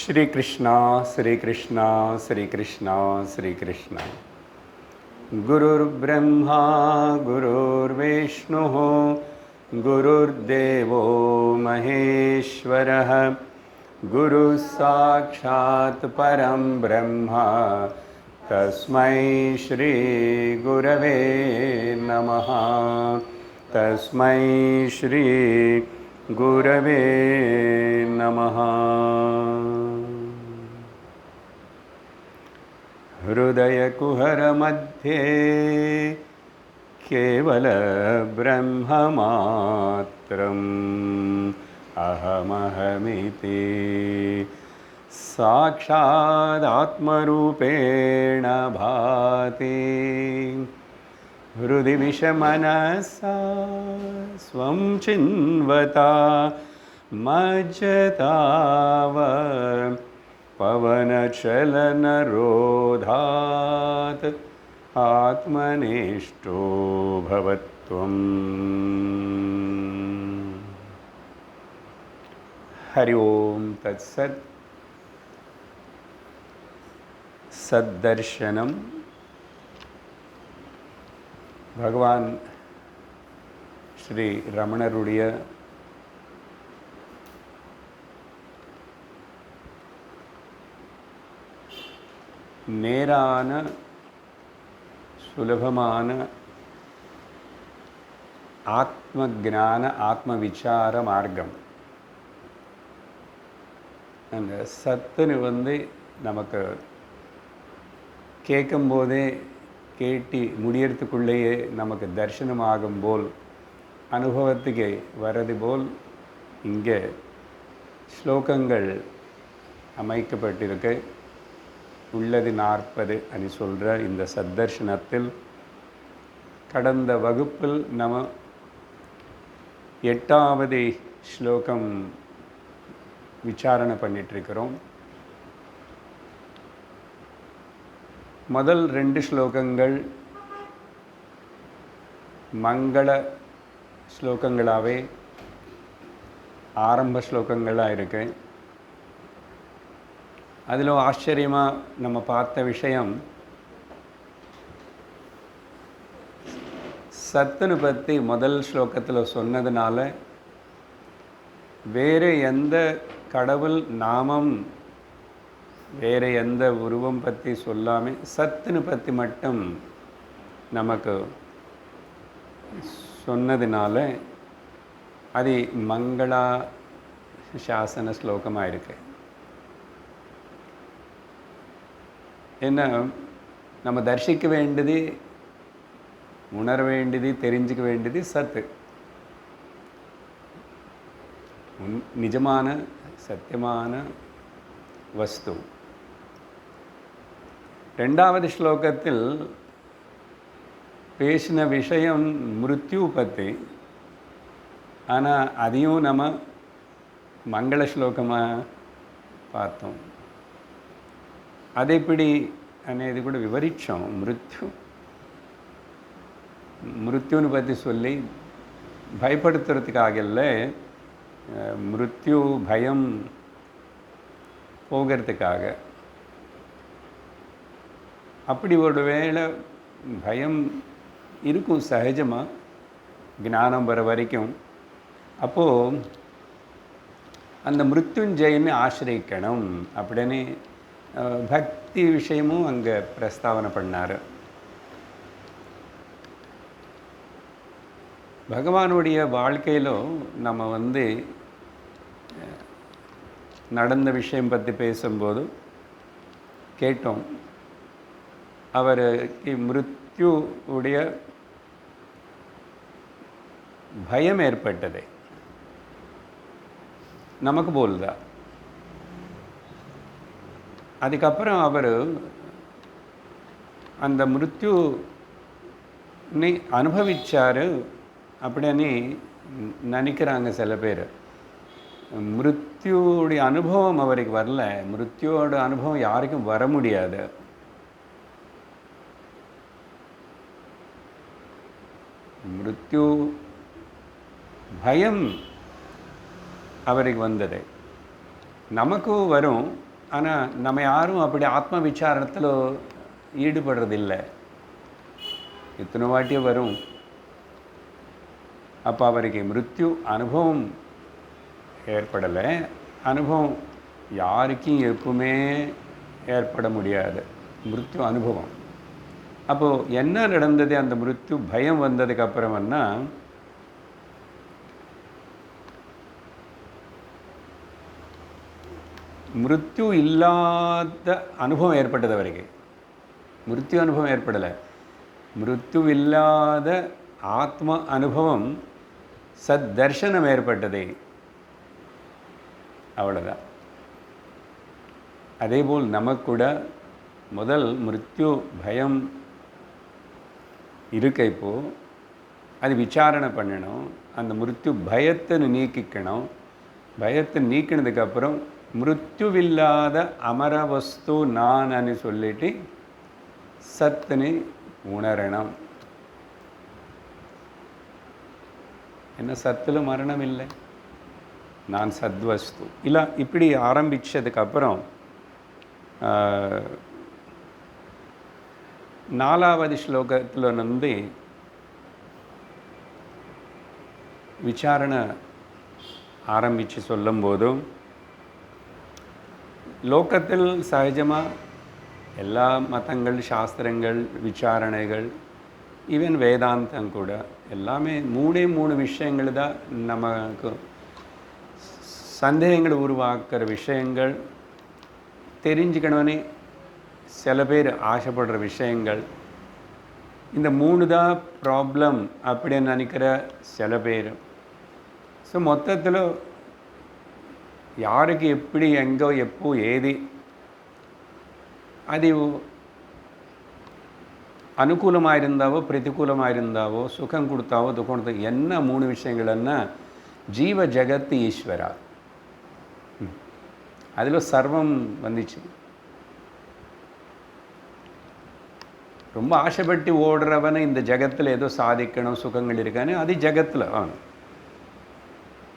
श्री कृष्णा श्री कृष्णा श्री कृष्णा श्री कृष्णा। गुरुर्ब्रह्मा गुरुर्विष्णुः गुरुर्देवो महेश्वरः गुरुः साक्षात् परं ब्रह्म तस्मै श्री गुरवे नमः। तस्मै श्री गुरवे नमः। हृदयकुहरमध्ये केवल ब्रह्ममात्रम् अहमहमिति साक्षादात्मरूपेण भाति। हृदि विषमनसा स्वं चिन्वता मज्जताव पवनचलनरोधात् आत्मनिष्ठो भवत्वम्। हरि ओम तत्सत्। सद्दर्शनम भगवान श्री रमणरुடைய நேரான சுலபமான ஆத்ம ஞான ஆத்ம விசார மார்க்கம். அந்த சத்துன்னு நமக்கு கேட்கும்போதே கேட்டி முடியறதுக்குள்ளேயே நமக்கு தரிசனமாகும் போல் அனுபவத்துக்கு வரது போல் இங்கே ஸ்லோகங்கள் அமைக்கப்பட்டிருக்கு. உள்ளது 40 అని சொல்கிற இந்த சத்தர்ஷனத்தில் கடந்த வகுப்பில் நம்ம 8வது ஸ்லோகம் விசாரணை பண்ணிகிட்ருக்கிறோம். முதல் 2 ஸ்லோகங்கள் மங்கள ஸ்லோகங்களாகவே ஆரம்ப ஸ்லோகங்களாக இருக்கு. அதில் ஆச்சரியமாக நம்ம பார்த்த விஷயம், சத்துன்னு பற்றி முதல் ஸ்லோகத்தில் சொன்னதுனால வேறு எந்த கடவுள் நாமம் வேறு எந்த உருவம் பற்றி சொல்லாமல் சத்துன்னு பற்றி மட்டும் நமக்கு சொன்னதுனால அது மங்களா சாசன ஸ்லோகமாக இருக்கு. என்ன நம்ம தரிசிக்க வேண்டியது, உணர வேண்டியது, தெரிஞ்சுக்க வேண்டியது சத்து, நிஜமான சத்தியமான வஸ்து. 2வது ஸ்லோகத்தில் பேசின விஷயம் மிருத்யு பற்றி. ஆனால் அதையும் நம்ம மங்கள ஸ்லோகமாக பார்த்தோம். அது எப்படி అనేది కూడా వివరించాం. மிருத்யுன்னு பற்றி சொல்லி பயப்படுத்துறதுக்காகல, மிருத்யு பயம் போகிறதுக்காக. அப்படி ஒரு வேளை பயம் இருக்கும் சகஜமாக ஞானம் வர வரைக்கும். அப்போது அந்த மிருத்யுஞ்சயனை ஆசிரியிக்கணும் அப்படின்னு பக்தி விஷயமும் அங்கே பிரஸ்தாவனை பண்ணார். பகவானுடைய வாழ்க்கையிலும் நம்ம நடந்த விஷயம் பற்றி பேசும்போது கேட்டோம், அவருக்கு மிருத்யுடைய பயம் ஏற்பட்டது. நமக்கு போல்தா. அதுக்கப்புறம் அவர் அந்த மிருத்யுனை அனுபவிச்சார் அப்படின்னு நினைக்கிறாங்க சில பேர். மிருத்யுடைய அனுபவம் அவருக்கு வரல. மிருத்யோட அனுபவம் யாருக்கும் வர முடியாது. மிருத்யு பயம் அவருக்கு வந்தது. நமக்கும் வரும். ஆனால் நம்ம யாரும் அப்படி ஆத்ம விசாரணத்தில் ஈடுபடுறதில்லை. இத்தனை வாட்டியே வரும். அப்போ அவருக்கு மிருத்யு அனுபவம் ஏற்படலை. அனுபவம் யாருக்கும் எப்பவுமே ஏற்பட முடியாது, மிருத்யு அனுபவம். அப்போது என்ன நடந்தது? அந்த மிருத்யு பயம் வந்ததுக்கு அப்புறம்னா மிருத்யு இல்லாத அனுபவம் ஏற்பட்டது அவருக்கு. மிருத்யு அனுபவம் ஏற்படலை, மிருத்யு இல்லாத ஆத்ம அனுபவம், சத் தர்சனம் ஏற்பட்டது. அவ்வளோதான். அதேபோல் நமக்கு கூட முதல் மிருத்யு பயம் இருக்க, இப்போது அது விசாரணை பண்ணணும். அந்த மிருத்யு பயத்தை நீக்கிக்கணும். பயத்தை நீக்கினதுக்கப்புறம் மிருத்யுவில்லாத அமர வஸ்து நான் சொல்லிட்டு சத்துன்னு உணரணும். என்ன சத்துல மரணம் இல்லை, நான் சத்வஸ்து இல்லை. இப்படி ஆரம்பித்ததுக்கப்புறம் 4வது ஸ்லோகத்தில் வந்து விசாரணை ஆரம்பித்து சொல்லும்போதும், லோகத்தில் சகஜமாக எல்லா மதங்கள், சாஸ்திரங்கள், விசாரணைகள், ஈவன் வேதாந்தம் கூட எல்லாமே 3 விஷயங்கள் தான் நமக்கு சந்தேகங்கள் உருவாக்குற விஷயங்கள். தெரிஞ்சுக்கணும்னே சில பேர் ஆசைப்படுற விஷயங்கள். இந்த 3 தான் ப்ராப்ளம் அப்படின்னு நினைக்கிற சில பேர். ஸோ மொத்தத்தில் யாருக்கு எப்படி, எங்கோ, எப்போ, ஏது அது அனுகூலமாக இருந்தாவோ பிரதிகூலமாக இருந்தாவோ, சுகம் கொடுத்தாவோ துக்கம் கொடுத்தா, என்ன 3 விஷயங்கள்னா ஜீவ ஜகத்து ஈஸ்வரா, அதில் சர்வம் வந்துச்சு. ரொம்ப ஆசைப்பட்டு ஓடுறவனை இந்த ஜகத்தில் ஏதோ சாதிக்கணும், சுகங்கள் இருக்கான்னு அது ஜகத்தில் ஆகணும்.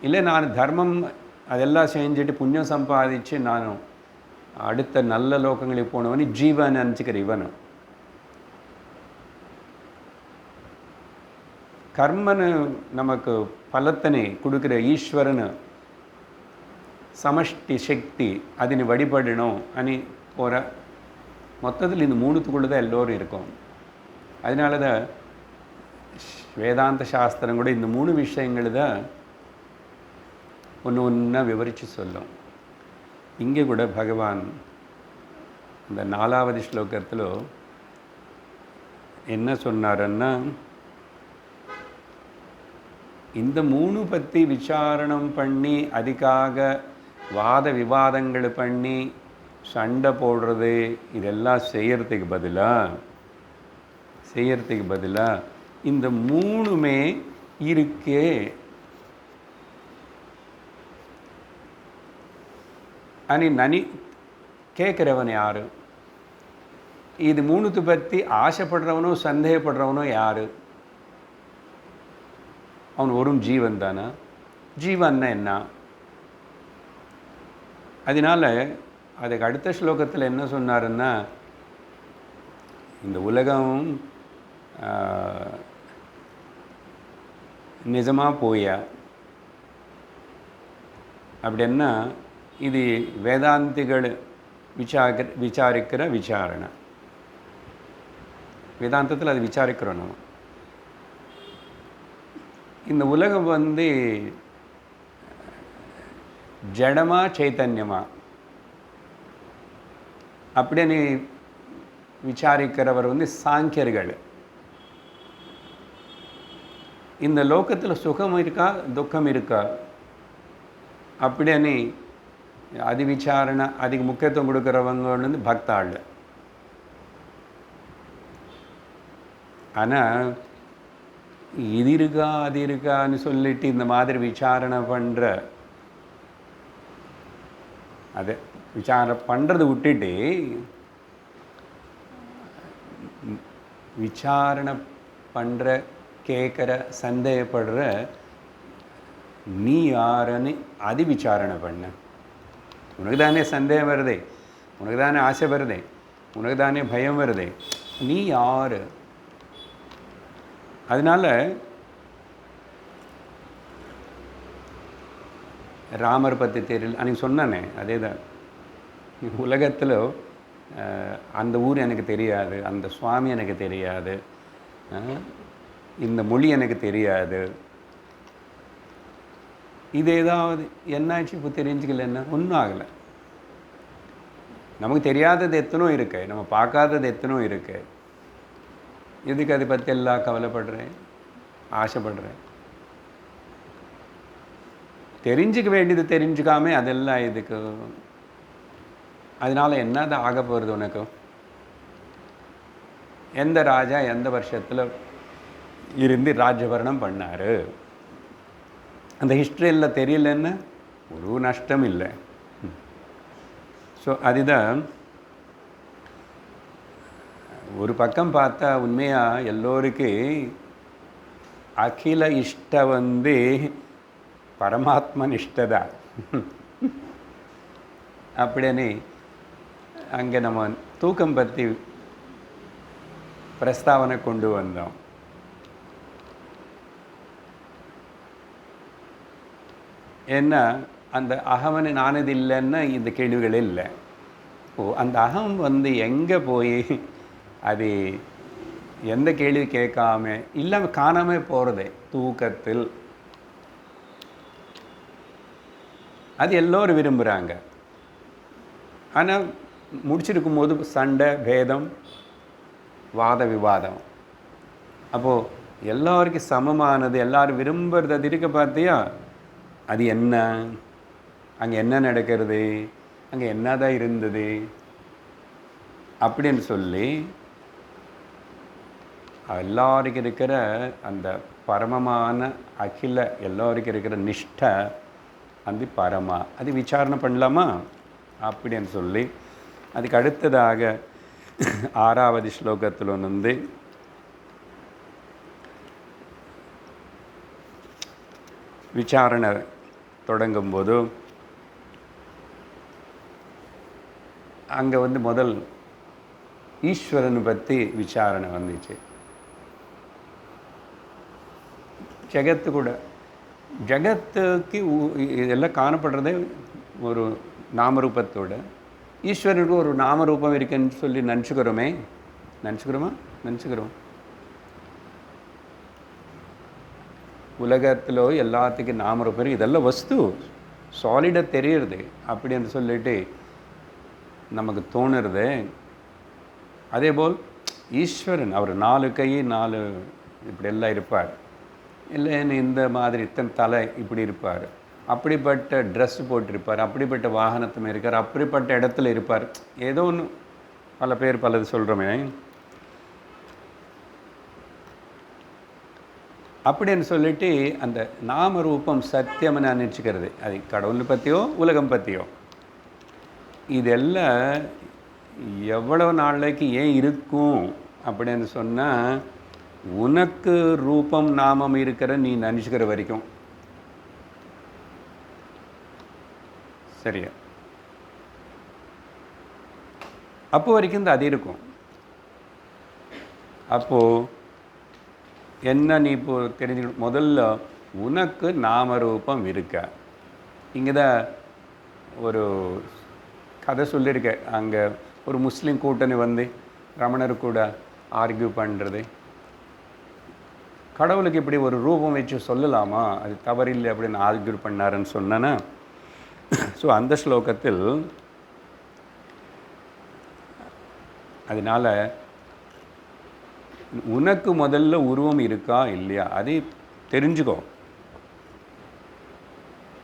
இல்லை நான் தர்மம் அதெல்லாம் செஞ்சுட்டு புண்ணியம் சம்பாதிச்சு நானும் அடுத்த நல்ல லோகங்களுக்கு போனவனு ஜீவன் நினச்சிக்கிற இவனும். கர்மனு நமக்கு பலத்தனை கொடுக்குற ஈஸ்வரனு சமஷ்டி சக்தி, அதனை வழிபடணும் அனி போகிற மொத்தத்தில் இந்த 3த்துக்குள்ளே தான் எல்லோரும் இருக்கும். அதனால தான் வேதாந்த சாஸ்திரம் கூட இந்த 3 விஷயங்கள் தான் ஒன்று விவரித்து சொல்லும். இங்கே கூட பகவான் இந்த 4வது ஸ்லோகத்தில் என்ன சொன்னாருன்னா, இந்த 3 பற்றி விசாரணம் பண்ணி அதுக்காக வாத விவாதங்கள் பண்ணி சண்டை போடுறது இதெல்லாம் செய்யறதுக்கு பதிலாக இந்த 3மே இருக்கே. நனி கேட்குறவன் யார்? இது 3த்து பற்றி ஆசைப்படுறவனோ சந்தேகப்படுறவனோ யார்? அவன் ஒரு ஜீவன் தானே. ஜீவன்னா என்ன? அதனால் அதுக்கு அடுத்த ஸ்லோகத்தில் என்ன சொன்னாருன்னா, இந்த உலகம் நிஜமாக போயா அப்படின்னா இது வேதாந்திகள் விசாரிக்கிற விசாரணை. வேதாந்தத்தில் அது விசாரிக்கிறோம் நம்ம. இந்த உலகம் வந்து ஜடமா சைத்தன்யமா அப்படின்னு விசாரிக்கிறவர் வந்து சாங்கியர்கள். இந்த லோகத்தில் சுகம் இருக்கா துக்கம் இருக்கா அப்படின்னு அது விசாரணை, அதுக்கு முக்கியத்துவம் கொடுக்குறவங்க வந்து பக்தாள். ஆனால் இது இருக்கா அது இருக்கான்னு சொல்லிட்டு இந்த மாதிரி விசாரணை பண்ணுற, அதை விசாரணை பண்ணுறது விட்டுட்டு விசாரணை பண்ணுற, கேட்குற, சந்தேகப்படுற நீ யாருன்னு அது விசாரணை பண்ண. உனக்கு தானே சந்தேகம் வருது. உனக்கு தானே ஆசை வருதே, உனக்கு தானே பயம் வருதே, நீ யார்? அதனால் ராமர் பற்றி தெரியல, அன்றைக்கி சொன்னானே அதே தான். உலகத்தில் அந்த ஊர் எனக்கு தெரியாது, அந்த சுவாமி எனக்கு தெரியாது, இந்த மொழி எனக்கு தெரியாது. இது ஏதாவது என்னாச்சு இப்போ தெரிஞ்சுக்கல, என்ன ஒன்றும் ஆகலை. நமக்கு தெரியாதது எத்தனோ இருக்கு, நம்ம பார்க்காதது எத்தனோ இருக்கு. எதுக்கு அதை பற்றி எல்லாம் கவலைப்படுறேன், ஆசைப்படுறேன்? தெரிஞ்சுக்க வேண்டியது தெரிஞ்சுக்காம அதெல்லாம் இதுக்கு. அதனால் என்னதான் ஆக போகிறது உனக்கு? எந்த ராஜா எந்த வருஷத்தில் இருந்து ராஜ்யபரணம் பண்ணார், அந்த ஹிஸ்ட்ரியெல்லாம் தெரியலன்னு ஒரு நஷ்டம் இல்லை. ஸோ அதுதான் ஒரு பக்கம் பார்த்தா உண்மையாக எல்லோருக்கும் அகில இஷ்ட பரமாத்மன் இஷ்டதான். அப்படின்னு அங்கே நம்ம தூக்கம் பற்றி பிரஸ்தாவனை கொண்டு வந்தோம். ஏன்னா அந்த அகமனை நானது இல்லைன்னா இந்த கேள்விகள் இல்லை. அந்த அகம் எங்கே போய் அது எந்த கேள்வி கேட்காம இல்லாமல் காணாமல் போகிறதே தூக்கத்தில். அது எல்லோரும் விரும்புகிறாங்க. ஆனால் முடிச்சிருக்கும் போது சண்டை, பேதம், வாத விவாதம். அப்போது எல்லோருக்கும் சமமானது, எல்லோரும் விரும்புகிறது அது இருக்க பார்த்தியா, அது என்ன, அங்கே என்ன நடக்கிறது, அங்கே என்னதான் இருந்தது அப்படின்னு சொல்லி எல்லாருக்கும் இருக்கிற அந்த பரமமான அகில எல்லோருக்கும் இருக்கிற நிஷ்டை அந்த பரமா அது விசாரணை பண்ணலாமா அப்படின்னு சொல்லி அதுக்கு அடுத்ததாக 6வது ஸ்லோகத்தில் விசாரணை தொடங்கும்போது அங்கே முதல் ஈஸ்வரனை பற்றி விசாரணை வந்துச்சு. ஜகத்து கூட, ஜகத்துக்கு இதெல்லாம் காணப்படுறதே ஒரு நாமரூபத்தோட. ஈஸ்வரனுக்கு ஒரு நாமரூபம் இருக்குன்னு சொல்லி நினச்சிக்கிறோம். உலகத்தில் எல்லாத்துக்கும் நாமரூபம் இருக்குது, இதெல்லாம் வஸ்து சாலிடாக தெரியுறது அப்படின்னு சொல்லிட்டு நமக்கு தோணுறது. அதேபோல் ஈஸ்வரன் அவர் 4 கை 4 இப்படி எல்லாம் இருப்பார். இல்லைன்னு இந்த மாதிரி இத்தனை தலை இப்படி இருப்பார், அப்படிப்பட்ட ட்ரெஸ் போட்டிருப்பார், அப்படிப்பட்ட வாகனத்துமே இருக்கார், அப்படிப்பட்ட இடத்துல இருப்பார். ஏதோ ஒன்று பல பேர் பலது சொல்கிறோமே. அப்படின்னு சொல்லிட்டு அந்த நாமரூபம் சத்தியம்னு நினச்சிக்கிறது. அது கடவுளை பற்றியோ உலகம் பற்றியோ இதெல்லாம் எவ்வளவு நாளைக்கு ஏன் இருக்கும் அப்படின்னு சொன்னால், உனக்கு ரூபம் நாமம் இருக்கிற நீ நினச்சிக்கிற வரைக்கும் சரியா, அப்போ வரைக்கும் அது இருக்கும். அப்போது என்ன நீ இப்போ தெரிஞ்சுக்கணும், முதல்ல உனக்கு நாமரூபம் இருக்கா. இங்கே தான் ஒரு கதை சொல்லியிருக்கேன். அங்கே ஒரு முஸ்லீம் கூட்டணி ரமணர் கூட ஆர்கியூ பண்ணுறது, கடவுளுக்கு இப்படி ஒரு ரூபம் வச்சு சொல்லலாமா, அது தவறில்லை அப்படின்னு ஆர்கியூ பண்ணாருன்னு சொன்னேன்னா. ஸோ அந்த ஸ்லோகத்தில் அதனால் உனக்கு முதல்ல உருவம் இருக்கா இல்லையா அதை தெரிஞ்சுக்கோ.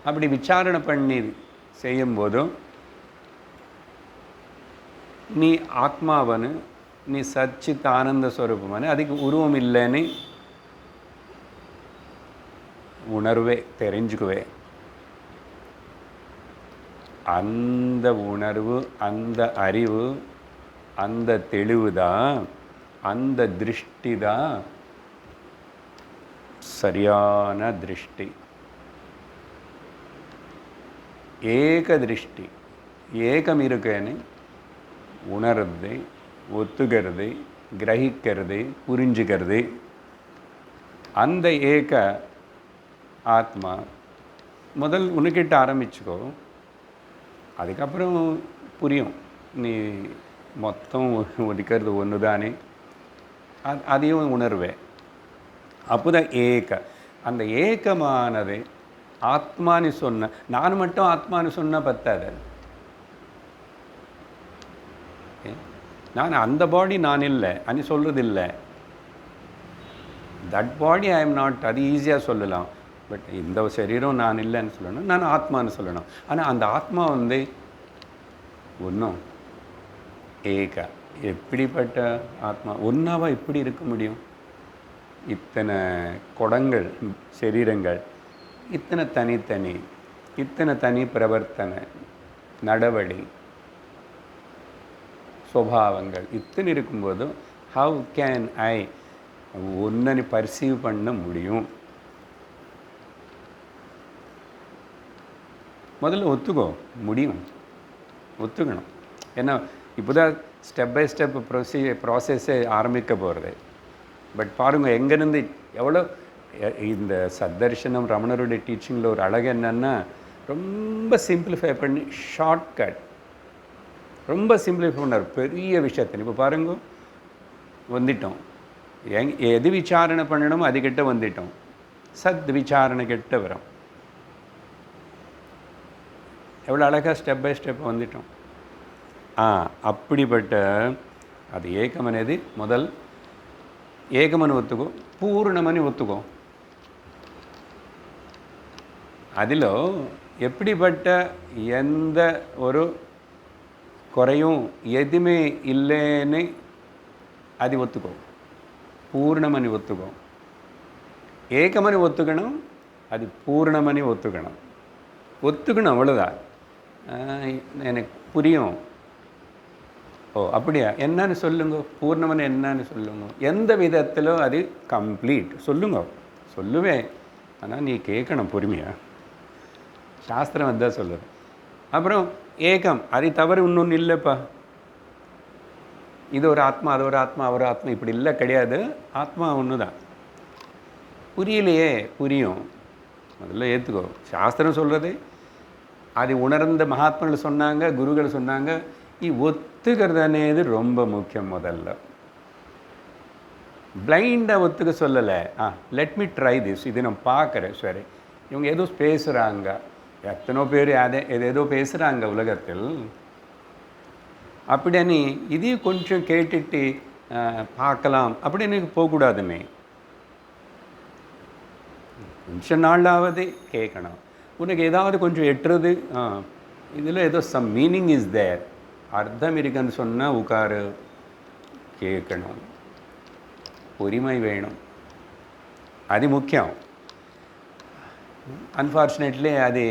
அப்படி விசாரணை பண்ணி செய்யும்போதும் நீ ஆத்மாவனு, நீ சச்சித் ஆனந்த ஸ்வரூபமானு, அதுக்கு உருவம் இல்லைன்னு உணர்வே தெரிஞ்சுக்குவே. அந்த உணர்வு, அந்த அறிவு, அந்த தெளிவு தான், அந்த திருஷ்டி தான் சரியான திருஷ்டி. ஏக திருஷ்டி, ஏகம் இருக்கேன்னு உணர்றது, ஒத்துக்கிறது, கிரகிக்கிறது, புரிஞ்சுக்கிறது. அந்த ஏக ஆத்மா முதல் உனக்கிட்ட ஆரம்பிச்சுக்கோ. அதுக்கப்புறம் புரியும் நீ மொத்தம் ஒதுக்கிறது ஒன்று தானே, அதையும் உணர்வேன். அப்போதான் ஏக. அந்த ஏகமானது ஆத்மானு சொன்ன, நான் மட்டும் ஆத்மானு சொன்னால் பத்தாது. நான் அந்த பாடி நான் இல்லை அனு சொல்கிறது இல்லை. That body I am not, அது ஈஸியாக சொல்லலாம். பட் இந்த சரீரம் நான் இல்லைன்னு சொல்லணும், நான் ஆத்மான்னு சொல்லணும். ஆனால் அந்த ஆத்மா வந்து ஒன்றும் ஏக. எப்படிப்பட்ட ஆத்மா? ஒன்றாவா எப்படி இருக்க முடியும்? இத்தனை குடங்கள், சரீரங்கள், இத்தனை தனித்தனி, இத்தனை தனி பிரவர்த்தனை, நடவடி, சுபாவங்கள் இத்தனை இருக்கும்போதும் ஹவு கேன் ஐ ஒன்றை பர்சீவ் பண்ண முடியும்? முதல்ல ஒத்துக்கோ. முடியும், ஒத்துக்கணும். ஏன்னா இப்போ தான் ஸ்டெப் பை ஸ்டெப் ப்ராசஸ்ஸே ஆரம்பிக்க போகிறது. பட் பாருங்கள், எங்கேருந்து எவ்வளோ இந்த சத்தர்ஷனம் ரமணருடைய டீச்சிங்கில் ஒரு அழகு என்னென்னா, ரொம்ப சிம்பிளிஃபை பண்ணி ஷார்ட்கட், ரொம்ப சிம்பிளிஃபை பண்ணார் பெரிய விஷயத்தை. இப்போ பாருங்க, வந்துட்டோம். எது விசாரணை பண்ணணுமோ அதுக்கிட்ட வந்துட்டோம். சத் விசாரணை கிட்ட வரும். எவ்வளோ அழகாக ஸ்டெப் பை ஸ்டெப் வந்துட்டோம். அப்படிப்பட்ட அது ஏகமனது முதல் ஏகமனு ஒத்துக்கோ, பூர்ணமனு ஒத்துக்கோ. அதில் எப்படிப்பட்ட எந்த ஒரு குறையும் எதுவுமே இல்லைன்னு அது ஒத்துக்கோ. பூர்ணமனி ஒத்துக்கோ. ஏகமனி ஒத்துக்கணும், அது பூர்ணமனி ஒத்துக்கணும். ஒத்துக்கணும், அவ்வளோதான். எனக்கு புரியும். ஓ அப்படியா, என்னன்னு சொல்லுங்க. பூர்ணமனி என்னன்னு சொல்லுங்க. எந்த விதத்திலும் அது கம்ப்ளீட் சொல்லுங்க. சொல்லுவேன், ஆனால் நீ கேட்கணும் பொறுமையாக. சாஸ்திரம் அதுதான் சொல்லுது. அப்புறம் ஏகம், அது தவறு இன்னொன்று இல்லைப்பா. இது ஒரு ஆத்மா, அது ஒரு ஆத்மா, அவர் ஆத்மா, இப்படி இல்லை, கிடையாது. ஆத்மா ஒன்று தான். புரியலையே, புரியும். முதல்ல ஏற்றுக்கோ. சாஸ்திரம் சொல்கிறது அது உணர்ந்த மகாத்மாக்கள் சொன்னாங்க, குருகள் சொன்னாங்க. ஒத்துக்கிறது అనేది ரொம்ப முக்கியம். முதல்ல பிளைண்டாக ஒத்துக்க சொல்லலை. லெட் மீ ட்ரை திஸ், இது நான் பார்க்குறேன். சரி, இவங்க ஏதோ பேசுகிறாங்க, எத்தனோ பேர் ஏதேதோ பேசுகிறாங்க உலகத்தில். அப்படின்னு இதையும் கொஞ்சம் கேட்டுட்டு பார்க்கலாம் அப்படின்னு போகக்கூடாதுன்னு. கொஞ்சம் நாளாவது கேட்கணும். உனக்கு ஏதாவது கொஞ்சம் எட்டுறது, இதில் ஏதோ சம் மீனிங் இஸ் தேர், அர்த்தம் இருக்குன்னு சொன்னால் உட்காரு, கேட்கணும். பொறுமை வேணும், அது முக்கியம். அன்ஃபார்ச்சுனேட்லி அது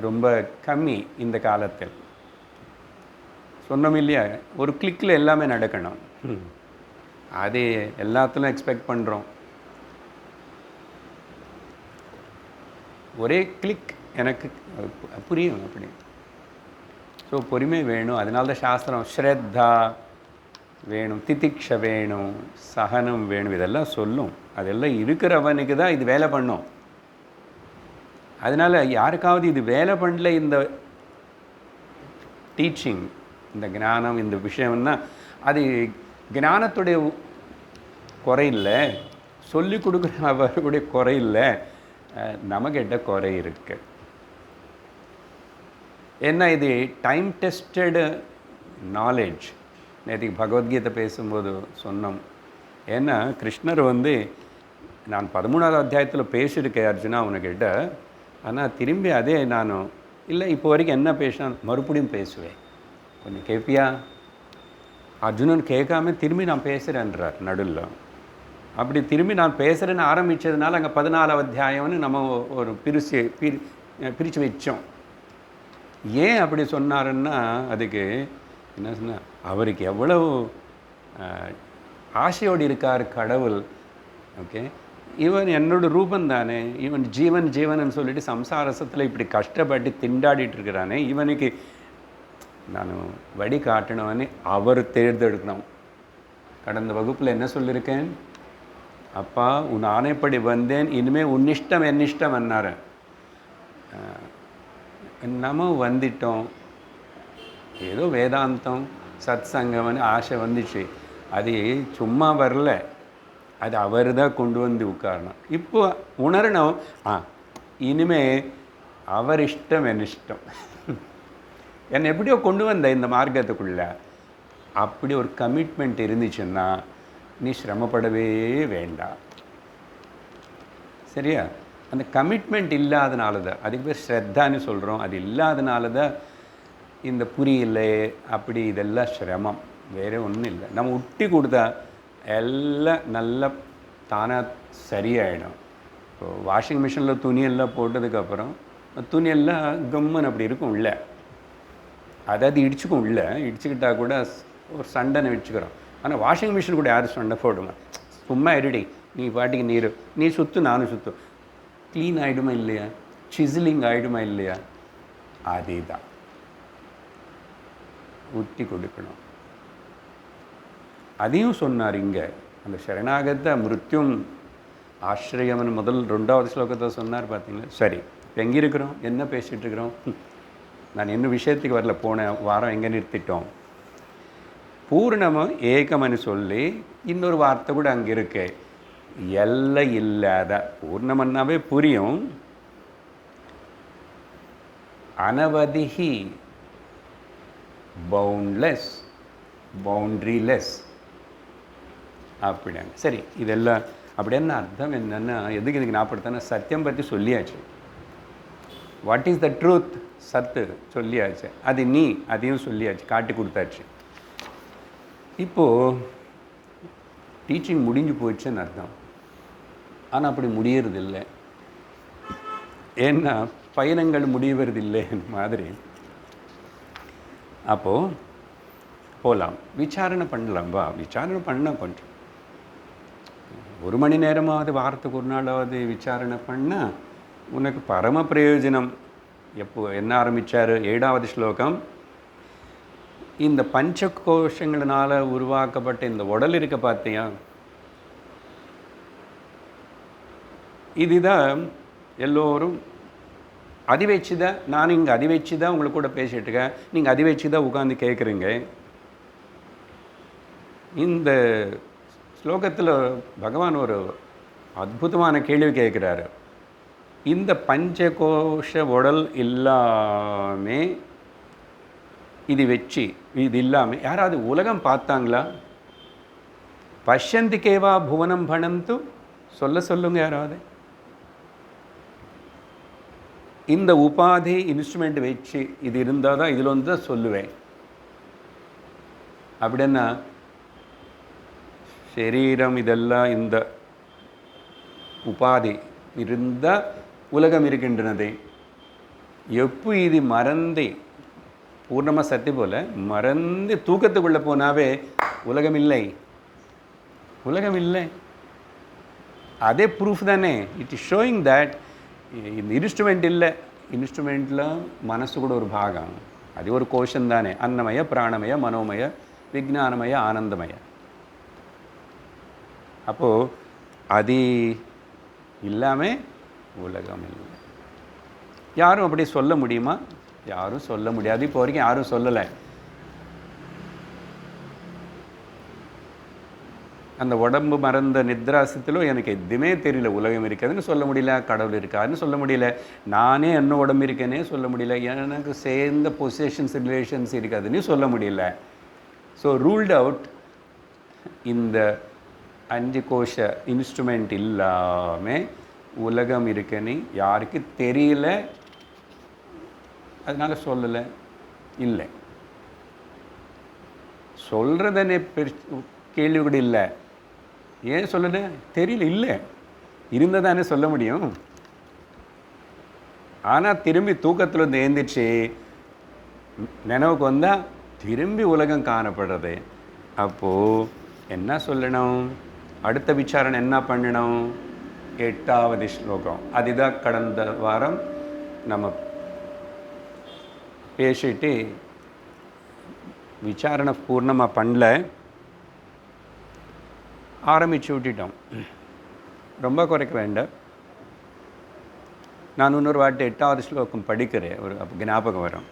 ரொம்ப கம்மி இந்த காலத்தில். சொன்னோம் இல்லையா, ஒரு கிளிக்கில் எல்லாமே நடக்கணும். அது எல்லாத்துலையும் எக்ஸ்பெக்ட் பண்ணுறோம். ஒரே கிளிக் எனக்கு புரியும் அப்படி. ஸோ பொறுமை வேணும். அதனால தான் சாஸ்திரம் ஸ்ரத்தா வேணும், திதிக்ஷ வேணும், சகனம் வேணும், இதெல்லாம் சொல்லும். அதெல்லாம் இருக்கிறவனுக்கு தான் இது வேலை பண்ணும். அதனால் யாருக்காவது இது வேலை பண்ணல, இந்த டீச்சிங், இந்த ஞானம், இந்த விஷயம்னா அது ஞானத்துடைய குறையில்லை, சொல்லிக் கொடுக்குறவருடைய குறையில்லை, நமக்கிட்ட குறை இருக்கு. ஏன்னா இது டைம் டெஸ்டடு நாலேஜ். நேற்றுக்கு பகவத்கீதை பேசும்போது சொன்னோம். ஏன்னா கிருஷ்ணர் நான் 13வது அத்தியாயத்தில் பேசியிருக்கேன் அர்ஜுனா உனக்கிட்ட. ஆனால் திரும்பி அதே நானும் இல்லை, இப்போ வரைக்கும் என்ன பேசினா மறுபடியும் பேசுவேன், கொஞ்சம் கேட்பியா? அர்ஜுனன் கேட்காம திரும்பி நான் பேசுகிறேன்றார் நடுவில். அப்படி திரும்பி நான் பேசுகிறேன்னு ஆரம்பித்ததுனால அங்கே 14வது அத்தியாயம்னு நம்ம ஒரு பிரித்து வச்சோம். ஏன் அப்படி சொன்னாருன்னா, அதுக்கு என்ன சொன்னால், அவருக்கு எவ்வளவு ஆசையோடு இருக்கார் கடவுள். ஓகே, இவன் என்னோட ரூபம் தானே, இவன் ஜீவன் ஜீவன் சொல்லிட்டு சம்சாரசத்தில் இப்படி கஷ்டப்பட்டு திண்டாடிட்டு இருக்கிறானே, இவனுக்கு நான் வழி காட்டணும்னு அவர் தேர்ந்தெடுக்கணும். கடந்த வகுப்பில் என்ன சொல்லியிருக்கேன்? அப்பா உன் ஆணைப்படி வந்தேன், இனிமேல் உன்னிஷ்டம் என்னிஷ்டம் என்னார். நம்ம வந்துட்டோம், ஏதோ வேதாந்தம் சத் சங்கம்னு ஆசை வந்துச்சு. அது சும்மா வரல, அது அவர் தான் கொண்டு வந்து உட்காரணும். இப்போ உணரணும், இனிமே அவர் இஷ்டம் என் இஷ்டம். என்னை எப்படியோ கொண்டு வந்த இந்த மார்க்கத்துக்குள்ள. அப்படி ஒரு கமிட்மெண்ட் இருந்துச்சுன்னா நீ சிரமப்படவே வேண்டாம். சரியா? அந்த கமிட்மெண்ட் இல்லாதனால தான், அதுக்கு பேர் ஸ்ரத்தான்னு சொல்கிறோம். அது இல்லாதனால தான் இந்த புரியல அப்படி இதெல்லாம் சிரமம், வேறு ஒன்றும் இல்லை. நம்ம உட்டி கொடுத்தா எல்லாம் நல்லா தானாக சரியாயிடும். இப்போ வாஷிங் மிஷினில் துணியெல்லாம் போட்டதுக்கப்புறம் துணியெல்லாம் கம்முன்னு அப்படி இருக்கும் உள்ள, அதாவது இடிச்சுக்கும் உள்ள, இடிச்சுக்கிட்டால் கூட ஒரு சண்டைன்னு வச்சுக்கிறோம். ஆனால் வாஷிங் மிஷின் கூட யாரும் சண்டை போடுமா? சும்மா இருடி, நீ பாட்டிக்கு நீ சுற்று நானும் சுற்றும், க்ளீன் ஆகிடுமா இல்லையா, சிசிலிங் ஆகிடுமா இல்லையா? அதே தான் ஊற்றி கொடுக்கணும். அதையும் சொன்னார் இங்கே. அந்த சரணாகத்தை மிருத்யும் ஆசிரியம்னு முதல் 2வது ஸ்லோகத்தை சொன்னார் பார்த்தீங்களா? சரி, இப்போ எங்கே இருக்கிறோம், என்ன பேசிகிட்டு இருக்கிறோம்? நான் இன்னும் விஷயத்துக்கு வரல, போன வாரம் எங்கே நிறுத்திட்டோம்? பூர்ணமும் ஏகம்னு சொல்லி இன்னொரு வார்த்தை கூட அங்கே இருக்கு, எல்லை இல்லாத. பூர்ணமன்னாவே புரியும், அனவதிஹி, பவுண்ட்லெஸ், பவுண்ட்ரிலெஸ் அப்படிங்க. சரி, இதெல்லாம் அப்படி என்ன அர்த்தம் என்னென்னா, எதுக்கு இதுக்கு நாற்படுத்தான சத்தியம் பற்றி சொல்லியாச்சு. What is the truth? சத்து சொல்லியாச்சு. அது நீ, அதையும் சொல்லியாச்சு, காட்டி கொடுத்தாச்சு. இப்போது டீச்சிங் முடிஞ்சு போச்சுன்னு அர்த்தம். ஆனால் அப்படி முடியறதில்லை. ஏன்னா பயணங்கள் முடிவதில்லை மாதிரி. அப்போது போகலாம், விசாரணை பண்ணலாம். வா, விசாரணை பண்ணால் கொஞ்சம் 1 மணி நேரமாவது வாரத்துக்கு ஒரு நாளாவது விசாரணை பண்ணால் உனக்கு பரம பிரயோஜனம். எப்போ என்ன ஆரம்பித்தார்? 7வது ஸ்லோகம். இந்த பஞ்சகோஷங்களினால் உருவாக்கப்பட்ட இந்த உடல் இருக்க பார்த்தியா, இதுதான் எல்லோரும் அதி வச்சு தான், நான் இங்கே அதி வச்சு தான் உங்களுக்கு கூட பேசிகிட்டு இருக்கேன், நீங்கள் அதி வச்சு தான் உட்காந்து கேட்குறீங்க. இந்த ஸ்லோகத்தில் பகவான் ஒரு அற்புதமான கேள்வி கேட்குறாரு. இந்த பஞ்சகோஷ உடல் இல்லாமே, இது வச்சு இது இல்லாமல் யாராவது உலகம் பார்த்தாங்களா? பஷ்யந்திக்கேவா புவனம் பணந்து, சொல்லுங்க யாராவது. இந்த உபாதி இன்ஸ்ட்ருமெண்ட் வச்சு இது இருந்தால் தான் இதில் வந்து தான் சொல்லுவேன். அப்படின்னா சரீரம் இதெல்லாம் இந்த உபாதி இருந்தால் உலகம் இருக்கின்றனது. எப்போ இது மறந்து பூர்ணமாக சத்தி போல் மறந்து தூக்கத்துக்குள்ளே போனாவே உலகம் இல்லை, உலகம் இல்லை. அதே ப்ரூஃப் தானே. இட் இஸ் ஷோயிங் தட் இந்த இன்ஸ்ட்ருமெண்ட் இல்லை, இன்ஸ்ட்ருமெண்ட்டில் மனசு கூட ஒரு பாகம், அது ஒரு கோஷம் தானே. அன்னமய, பிராணமய, மனோமய, விஜானமய, ஆனந்தமய. அப்போது அது இல்லாமல் உலகம் இல்லை. யாரும் அப்படி சொல்ல முடியுமா? யாரும் சொல்ல முடியாது. இப்போ வரைக்கும் யாரும் சொல்லலை. அந்த உடம்பு மறந்த நித்ராசத்திலும் எனக்கு எதுவுமே தெரியல, உலகம் இருக்காதுன்னு சொல்ல முடியல, கடவுள் இருக்காதுன்னு சொல்ல முடியல, நானே என்ன உடம்பு இருக்கேனே சொல்ல முடியல, எனக்கு சேர்ந்த பொசிஷன்ஸ் ரிலேஷன்ஸ் இருக்காதுன்னு சொல்ல முடியல. So ruled out. இந்த 5 கோஷ இன்ஸ்ட்ருமெண்ட் இல்லாமல் உலகம் இருக்குன்னு யாருக்கு தெரியல, அதனால் சொல்லலை. இல்லை, சொல்கிறதனே கேள்வி கூட இல்லை. ஏன் சொல்லலை? தெரியல, இல்லை, இருந்ததானே சொல்ல முடியும். ஆனால் திரும்பி தூக்கத்தில் வந்து எழுந்திரிச்சு நினைவுக்கு வந்தால் திரும்பி உலகம் காணப்படுறது. அப்போது என்ன சொல்லணும்? அடுத்த விசாரணை என்ன பண்ணணும்? 8வது ஸ்லோகம். அதுதான் கடந்த வாரம் நம்ம பேசிட்டு விசாரணை பூர்ணமாக பண்ணல, ஆரம்பித்து விட்டுட்டோம். ரொம்ப குறைக்க வேண்டாம். நான் இன்னொரு வாட்டி 8வது ஸ்லோகம் படிக்கிறேன், ஒரு அப்போ ஞாபகம் வரும்.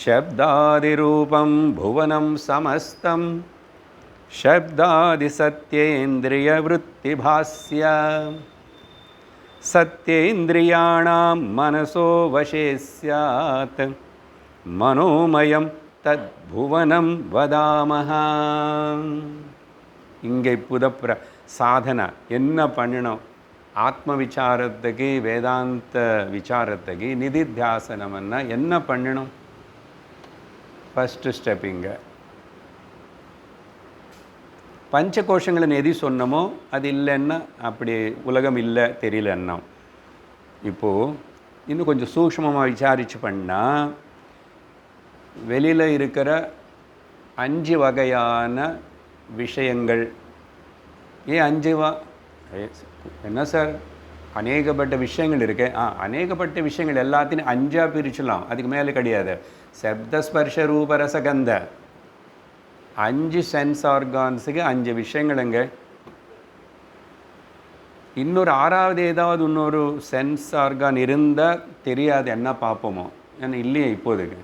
शब्दादिरूपं भुवनं समस्तं शब्दादिसत्येन्द्रियवृत्तिभास्य सत्येन्द्रियाणां मनसो वशे स्यात् मनोमयं तद्भुवनं वदामः. இங்கே புதப்புற சாதனை என்ன பண்ணணும்? ஆத்ம விசாரத்துக்கு, வேதாந்த விசாரத்துக்கு நிதித்தியாசனம்னா என்ன பண்ணணும்? ஃபஸ்ட்டு ஸ்டெப் இங்கே பஞ்சகோஷங்கள்னு எது சொன்னமோ அது இல்லைன்னா அப்படி உலகம் இல்லை தெரியலன்னா. இப்போது இன்னும் கொஞ்சம் சூக்ஷ்மமாக விசாரித்து பண்ணால் வெளியில் இருக்கிற 5 வகையான விஷயங்கள். ஏன் 5 என்ன சார் அநேகப்பட்ட விஷயங்கள் இருக்கு? அநேகப்பட்ட விஷயங்கள் எல்லாத்தையும் 5ஆக பிரிச்சலாம், அதுக்கு மேலே கிடையாது. சப்த ஸ்பர்ஷ ரூபரசகந்த 5 சென்ஸ் ஆர்கான்ஸுக்கு 5 விஷயங்களுங்க. இன்னொரு 6வது ஏதாவது இன்னொரு சென்ஸ் ஆர்கான் இருந்தால் தெரியாது, என்ன பார்ப்போமோ. ஏன்னா இல்லையே இப்போதைக்கு.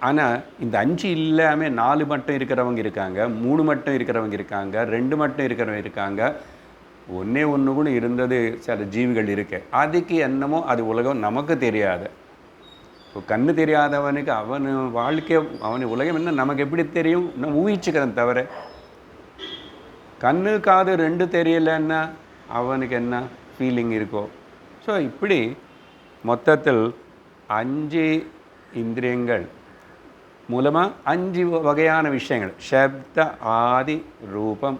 ஆனால் இந்த 5 இல்லாமல் 4 மட்டும் இருக்கிறவங்க இருக்காங்க, 3 மட்டும் இருக்கிறவங்க இருக்காங்க, 2 மட்டும் இருக்கிறவங்க இருக்காங்க, ஒன்றே ஒன்று கூட இருந்தது சில ஜீவிகள் இருக்கு. அதுக்கு என்னமோ அது உலகம் நமக்கு தெரியாது. இப்போ கண்ணு தெரியாதவனுக்கு அவன் வாழ்க்கை, அவனு உலகம் என்ன நமக்கு எப்படி தெரியும்? நான் ஊகிச்சுக்கிறேன் தவிர. கண்ணு காது 2 தெரியலன்னா அவனுக்கு என்ன ஃபீலிங் இருக்கோ? ஸோ இப்படி மொத்தத்தில் 5 இந்திரியங்கள் மூலமாக 5 வகையான விஷயங்கள். சப்த ஆதி ரூபம்.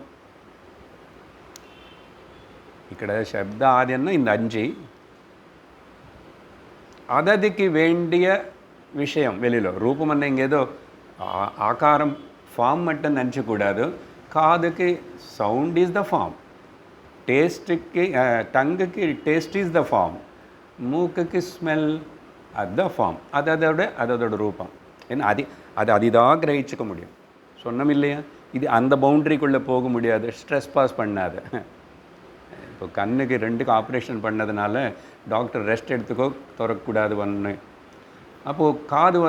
ఇక్కడ శబ్ద ఆది అన్న இந்த 5 அததுக்கு வேண்டிய விஷயம் வெளியில். ரூபம் அన్న இங்கே ஏதோ ஆகாரம் ஃபார்ம் மட்டும் நினச்சக்கூடாது. காதுக்கு சவுண்ட் இஸ் த ஃபார்ம், டேஸ்ட்டுக்கு டங்குக்கு டேஸ்ட் இஸ் த ஃபார்ம், மூக்குக்கு ஸ்மெல் அதுதான் ஃபார்ம். அதோட ரூபம். ஏன்னா அது அதிதாக கிரகிச்சிக்க முடியும். சொன்னோம் இல்லையா, இது அந்த பவுண்ட்ரிக்குள்ளே போக முடியாது, ஸ்ட்ரெஸ் பாஸ் பண்ணாது. இப்போ கண்ணுக்கு 2க்கு ஆப்ரேஷன் பண்ணதுனால டாக்டர் ரெஸ்ட் எடுத்துக்கோ, திறக்கக்கூடாது ஒன்று. அப்போது காது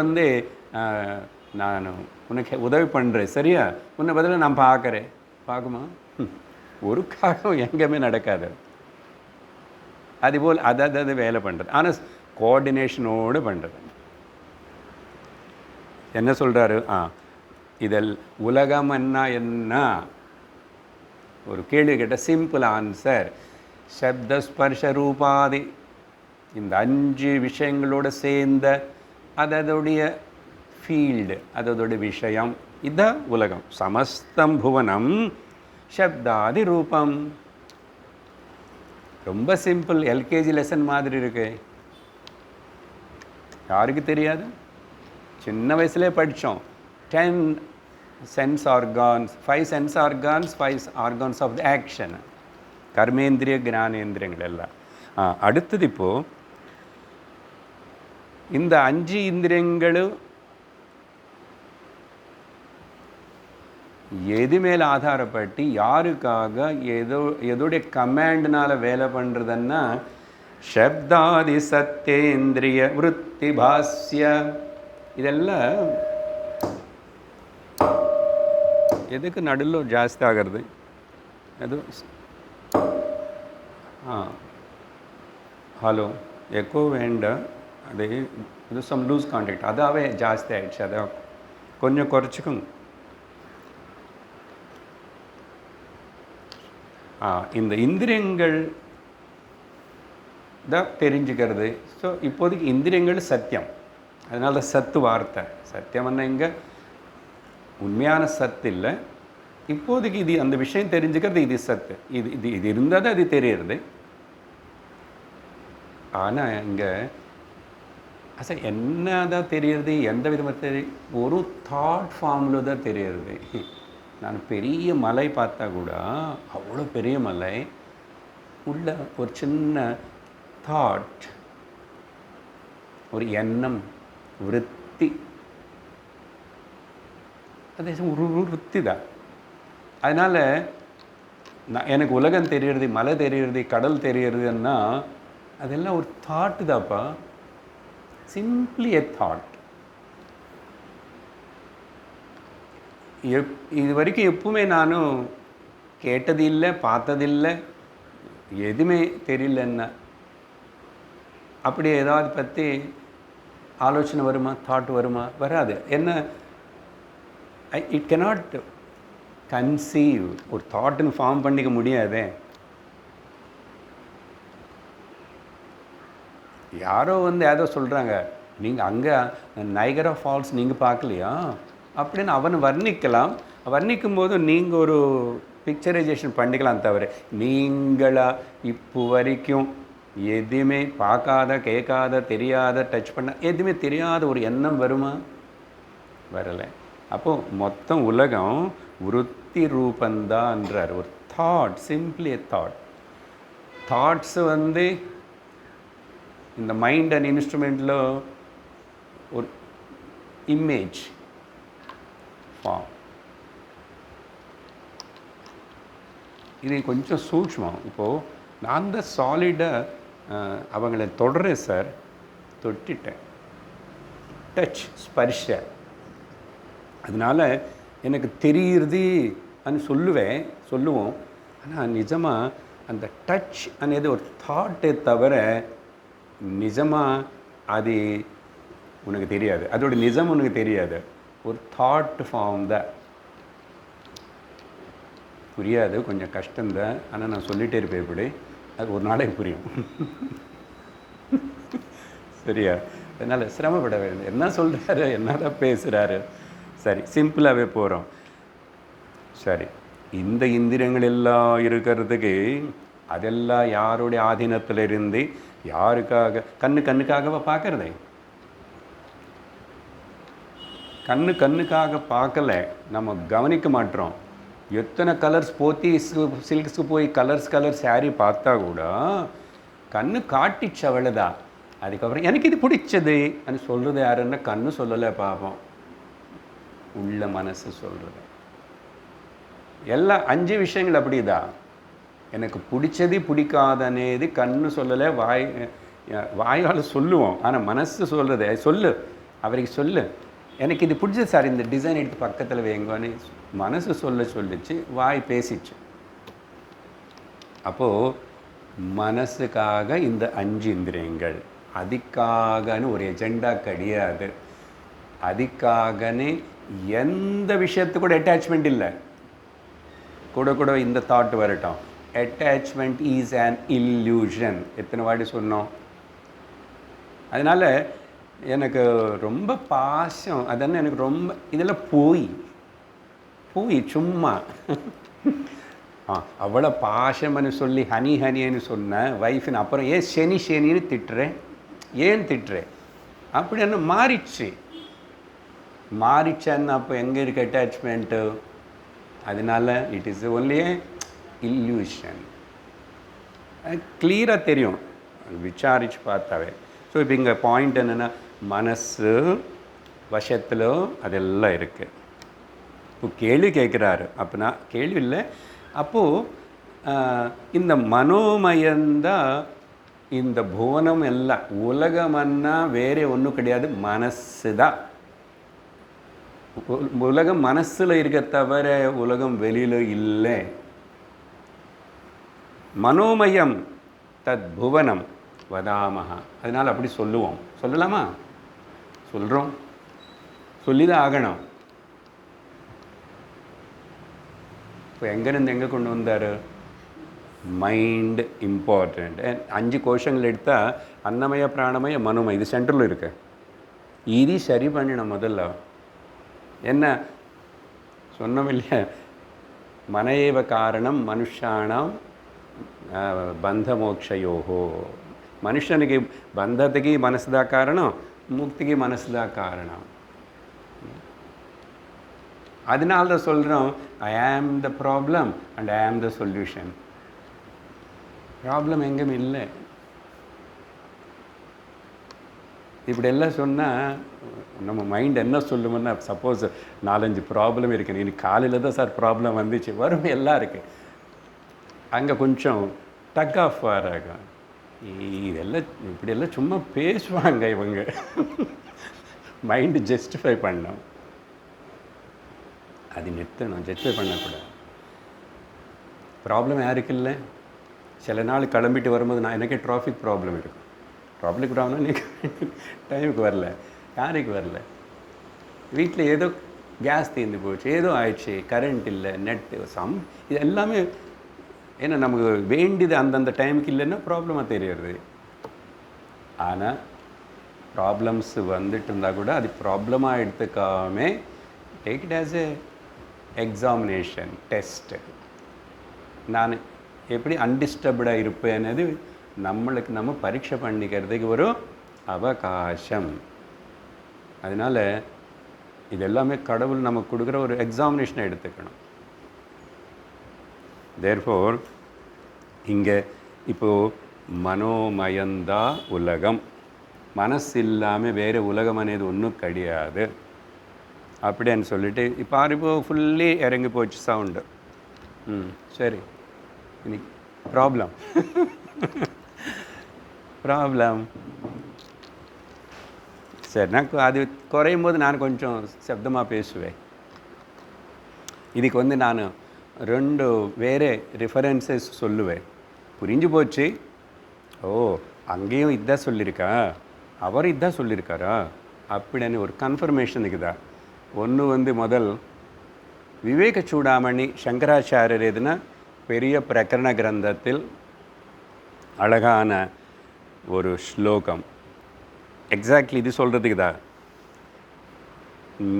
நான் உனக்கு உதவி பண்ணுறேன் சரியா, உன்னை பதிலாக நான் பார்க்குறேன், பார்க்குமா? ஒரு காகம் எங்கேயுமே நடக்காது. அதுபோல் அது வேலை பண்ணுறது, ஆனால் கோஆர்டினேஷனோடு பண்ணுறது. என்ன சொல்கிறாரு? இதில் உலகம் என்ன ஒரு கேள்வி கேட்ட சிம்பிள் ஆன்சர். சப்த ஸ்பர்ஷ ரூபாதி இந்த 5 விஷயங்களோடு சேர்ந்த அதோடைய ஃபீல்டு, அதோடைய விஷயம், இதுதான் உலகம். சமஸ்தம் புவனம் சப்தாதி ரூபம். ரொம்ப சிம்பிள், எல்கேஜி லெசன் மாதிரி இருக்கு. யாருக்கு தெரியாது? சின்ன வயசுலேயே படித்தோம். 10 sense organs, 5 sense organs, 5 organs of the action, கர்மேந்திரிய ஞானேந்திரியங்கள் எல்லாம். அடுத்தது இப்போது இந்த 5 இந்திரியங்களும் எது மேலே ஆதாரப்பட்டு யாருக்காக எதோடைய கமாண்ட்னால் வேலை பண்ணுறதுன்னா சப்தாதி சத்தேந்திரிய விருத்தி பாஸ்ய. இதெல்லாம் எதுக்கு நடுவில் ஜாஸ்தி ஆகிறது? அது ஹலோ எக்கோ வேண்டாம், அது இது சம் லூஸ் கான்டாக்ட், அதாவே ஜாஸ்தி ஆகிடுச்சு. அதை கொஞ்சம் குறைச்சிக்கோங்க. இந்த இந்திரியங்கள் தான் தெரிஞ்சுக்கிறது. ஸோ இப்போதைக்கு இந்திரியங்கள் சத்தியம், அதனால சத்து வார்த்தை. சத்தியம்னா இங்கே உண்மையான சத்து இல்லை. இப்போதைக்கு இது அந்த விஷயம் தெரிஞ்சுக்கிறது, இது சத்து. இது இருந்தால் தான் அது தெரியுறது. ஆனால் இங்கே என்ன தான் தெரியுறது? எந்த விதமாக தெரியும்? ஒரு தாட் ஃபார்மில் தான் தெரியுறது. நான் பெரிய மலை பார்த்தா கூட, அவ்வளோ பெரிய மலை உள்ள ஒரு சின்ன தாட், ஒரு எண்ணம், விருத்தி. அது ஒரு விருத்தி தான். அதனால் எனக்கு உலகம் தெரியுறது, மலை தெரியுறது, கடல் தெரியுறதுன்னா அதெல்லாம் ஒரு தாட்டு தான்ப்பா. சிம்பிளி எ தாட். இது வரைக்கும் எப்பவுமே நானும் கேட்டது இல்லை, பார்த்ததில்லை, எதுவுமே தெரியலன்னா அப்படி ஏதாவது பற்றி ஆலோசனை வருமா, தாட் வருமா? வராது. என்ன, இட் கெனாட் கன்சீவ். ஒரு தாட்டுன்னு ஃபார்ம் பண்ணிக்க முடியாதே. யாரோ ஏதோ சொல்கிறாங்க, நீங்கள் அங்கே நைகரா ஃபால்ஸ் நீங்கள் பார்க்கலையா அப்படின்னு அவன் வர்ணிக்கலாம். வர்ணிக்கும் போது நீங்கள் ஒரு பிக்சரைசேஷன் பண்ணிக்கலாம். தவிர நீங்களா இப்போ வரைக்கும் எதுவுமே பார்க்காத, கேட்காத, தெரியாத, டச் பண்ண எதுவுமே தெரியாத ஒரு எண்ணம் வருமா? வரலை. அப்போது மொத்தம் உலகம் விருத்தி ரூபந்தான்றார். ஒரு தாட், சிம்பிளி எ தாட். தாட்ஸு இந்த மைண்ட் அண்ட் இன்ஸ்ட்ருமெண்ட்டில் ஒரு இமேஜ் ஃபார்ம். இது கொஞ்சம் சூட்சமம். இப்போது நான் தான் சாலிடாக அவங்கள தொடரேன் சார், தொட்டிட்டேன், டச், ஸ்பர்ஷ. அதனால் எனக்கு தெரியுறது சொல்லுவோம். ஆனால் நிஜமாக அந்த டச் అనేది ஒரு தாட்டே தவிர நிஜமாக அது உனக்கு தெரியாது. அதோட நிஜம் உனக்கு தெரியாது. ஒரு தாட் ஃபார்ம் தான். புரியாது, கொஞ்சம் கஷ்டம்தான். ஆனால் நான் சொல்லிகிட்டே இருப்பேன் இப்படி. அது ஒரு நாளைக்கு புரியும். சரியா? அதனால் சிரமப்பட வேண்டும். என்ன சொல்கிறாரு, என்னதான் பேசுகிறாரு. சரி, சிம்பிளாகவே போகிறோம். சரி, இந்த இந்திரியங்கள் எல்லாம் இருக்கிறதுக்கு அதெல்லாம் யாருடைய ஆதீனத்தில் இருந்து யாருக்காக? கண்ணுக்காகவா பார்க்கறதே? கண்ணுக்காக பார்க்கல, நம்ம கவனிக்க மாட்டோம். எத்தனை கலர்ஸ் போத்தி சில்க்ஸுக்கு போய் கலர்ஸ் சாரீ பார்த்தா கூட கண்ணு காட்டிச்சு, அவ்வளோதான். அதுக்கப்புறம் எனக்கு இது பிடிச்சது அது சொல்கிறது யாருன்னா கண்ணு சொல்லலை, பார்ப்போம், உள்ள மனசு சொல்கிறது. எல்லா 5 விஷயங்கள் அப்படிதான். எனக்கு பிடிச்சது பிடிக்காதனேது கண்ணு சொல்லலை, வாயால் சொல்லுவோம். ஆனால் மனசு சொல்கிறது, சொல்லு அவருக்கு சொல்லு, எனக்கு இது பிடிச்சது சார், இந்த டிசைன் எடுத்து பக்கத்தில் வைங்கன்னு மனசு சொல்லிச்சு, வாய் பேசிச்சு. அப்போது மனசுக்காக இந்த 5 இந்திரியங்கள், அதுக்காகன்னு ஒரு எஜெண்டா கிடையாது. அதுக்காகன்னு எந்த விஷயத்துக்கு கூட அட்டாச்மெண்ட் இல்லை. கூட இந்த தாட் வரட்டும், அட்டாச்மெண்ட் இஸ் an illusion. எத்தனை வாட்டி சொன்னோம். அதனால் எனக்கு ரொம்ப பாசம், அதனால் எனக்கு ரொம்ப இதெல்லாம் போய் சும்மா அவ்வளோ பாசம்னு சொல்லி ஹனின்னு சொன்ன வைஃப்னு அப்புறம் ஏன் சனின்னு திட்டுறேன், ஏன் திட்டுறேன் அப்படின்னு மாறிச்சேன்னு அப்போ எங்கே இருக்குது அட்டாச்மெண்ட்டு? அதனால இட் இஸ் ஒன்லி இல்யூஷன். கிளியராக தெரியும் விசாரிச்சு பார்த்தாவே. ஸோ இப்போ இங்கே பாயிண்ட் என்னென்னா, மனசு வசத்தில் அதெல்லாம் இருக்குது. இப்போ கேள்வி கேட்குறாரு. அப்படின்னா கேள்வி இல்லை, அப்போது இந்த மனோமயந்தான் இந்த புவனம் எல்லாம். உலகம்னா வேறே ஒன்றும் கிடையாது, மனசு தான். உலகம் மனசில் இருக்க தவிர உலகம் வெளியில் இல்லை. மனோமயம் தத் புவனம் வதாமஹா. அதனால் அப்படி சொல்லுவோம். சொல்லலாமா? சொல்கிறோம், சொல்லிதான் ஆகணும். இப்போ எங்கேருந்து எங்கே கொண்டு வந்தார்? Mind important. 5 கோஷங்கள் எடுத்தால் அன்னமய, பிராணமய, மனோமய, இது சென்டரில் இருக்கு. இது சரி பண்ணிடணும் முதல்ல. என்ன சொன்னோம் இல்லையா, மனஏவ காரணம் மனுஷானாம் பந்தமோக்ஷயோகோ. மனுஷனுக்கு பந்தத்துக்கு மனசுதான் காரணம், முக்திக்கு மனசுதான் காரணம். அதனால தான் சொல்கிறோம், ஐ ஆம் த ப்ராப்ளம் அண்ட் ஐ ஆம் த சொல்யூஷன். ப்ராப்ளம் எங்கேயும் இல்லை. இப்படியெல்லாம் சொன்னால் நம்ம மைண்ட் என்ன சொல்லுமுன்னா, சப்போஸ் 4-5 ப்ராப்ளம் இருக்குது, இன்னைக்கு காலையில் தான் சார் ப்ராப்ளம் வந்துச்சு, வரும் எல்லாம் இருக்குது. அங்கே கொஞ்சம் டக் ஆஃப் ஆகும். இதெல்லாம் இப்படியெல்லாம் சும்மா பேசுவாங்க இவங்க. மைண்டு ஜஸ்டிஃபை பண்ணணும், அது நிறுத்தணும், ஜஸ்டிஃபை பண்ணக்கூடாது. ப்ராப்ளம் யாருக்கு இல்லை? சில நாள் கிளம்பிட்டு வரும்போது எனக்கே டிராஃபிக் ப்ராப்ளம் இருக்கும். டிராஃபிக் ப்ராப்ளம் நீங்கள் டைமுக்கு வரல, யாருக்கு வரல, வீட்டில் ஏதோ கேஸ் தீர்ந்து போச்சு, ஏதோ ஆயிடுச்சு, கரண்ட் இல்லை, நெட்டு இது எல்லாமே. ஏன்னா நமக்கு வேண்டியது அந்தந்த டைமுக்கு இல்லைன்னா ப்ராப்ளமாக தெரியுது. ஆனால் ப்ராப்ளம்ஸ் வந்துட்டு இருந்தால் கூட அது ப்ராப்ளமாக எடுத்துக்காம take it as a examination test. நான் எப்படி அன்டிஸ்டர்ப்டாக இருப்பேன்னு நம்மளுக்கு நம்ம பரீட்சை பண்ணிக்கிறதுக்கு ஒரு அவகாசம். அதனால் இதெல்லாமே கடவுள் நமக்கு கொடுக்குற ஒரு எக்ஸாமினேஷனை எடுத்துக்கணும். தேர்ஃபோர் இங்கே இப்போது மனோமயந்தா உலகம், மனசு இல்லாமல் வேறு உலகம் అనేది ஒன்றும் கிடையாது அப்படின்னு சொல்லிட்டு இப்போ ஃபுல்லி இறங்கி போச்சு சவுண்டு. சரி, இன்னைக்கு ப்ராப்ளம் சரி, நான் அது குறையும் போது நான் கொஞ்சம் சப்தமாக பேசுவேன். இதுக்கு நான் 2 வேறு ரெஃபரன்சஸ் சொல்லுவேன். புரிஞ்சு போச்சு, ஓ அங்கேயும் இதான் சொல்லியிருக்கா, அவர் இதான் சொல்லியிருக்காரா அப்படின்னு ஒரு கன்ஃபர்மேஷனுக்கு தான். ஒன்று முதல் விவேக சூடாமணி சங்கராச்சாரியர் எதுனா பெரிய பிரகரண கிரந்தத்தில் அழகான ஒரு ஸ்லோகம். எக்ஸாக்ட்லி இது சொல்கிறதுக்கு தான்.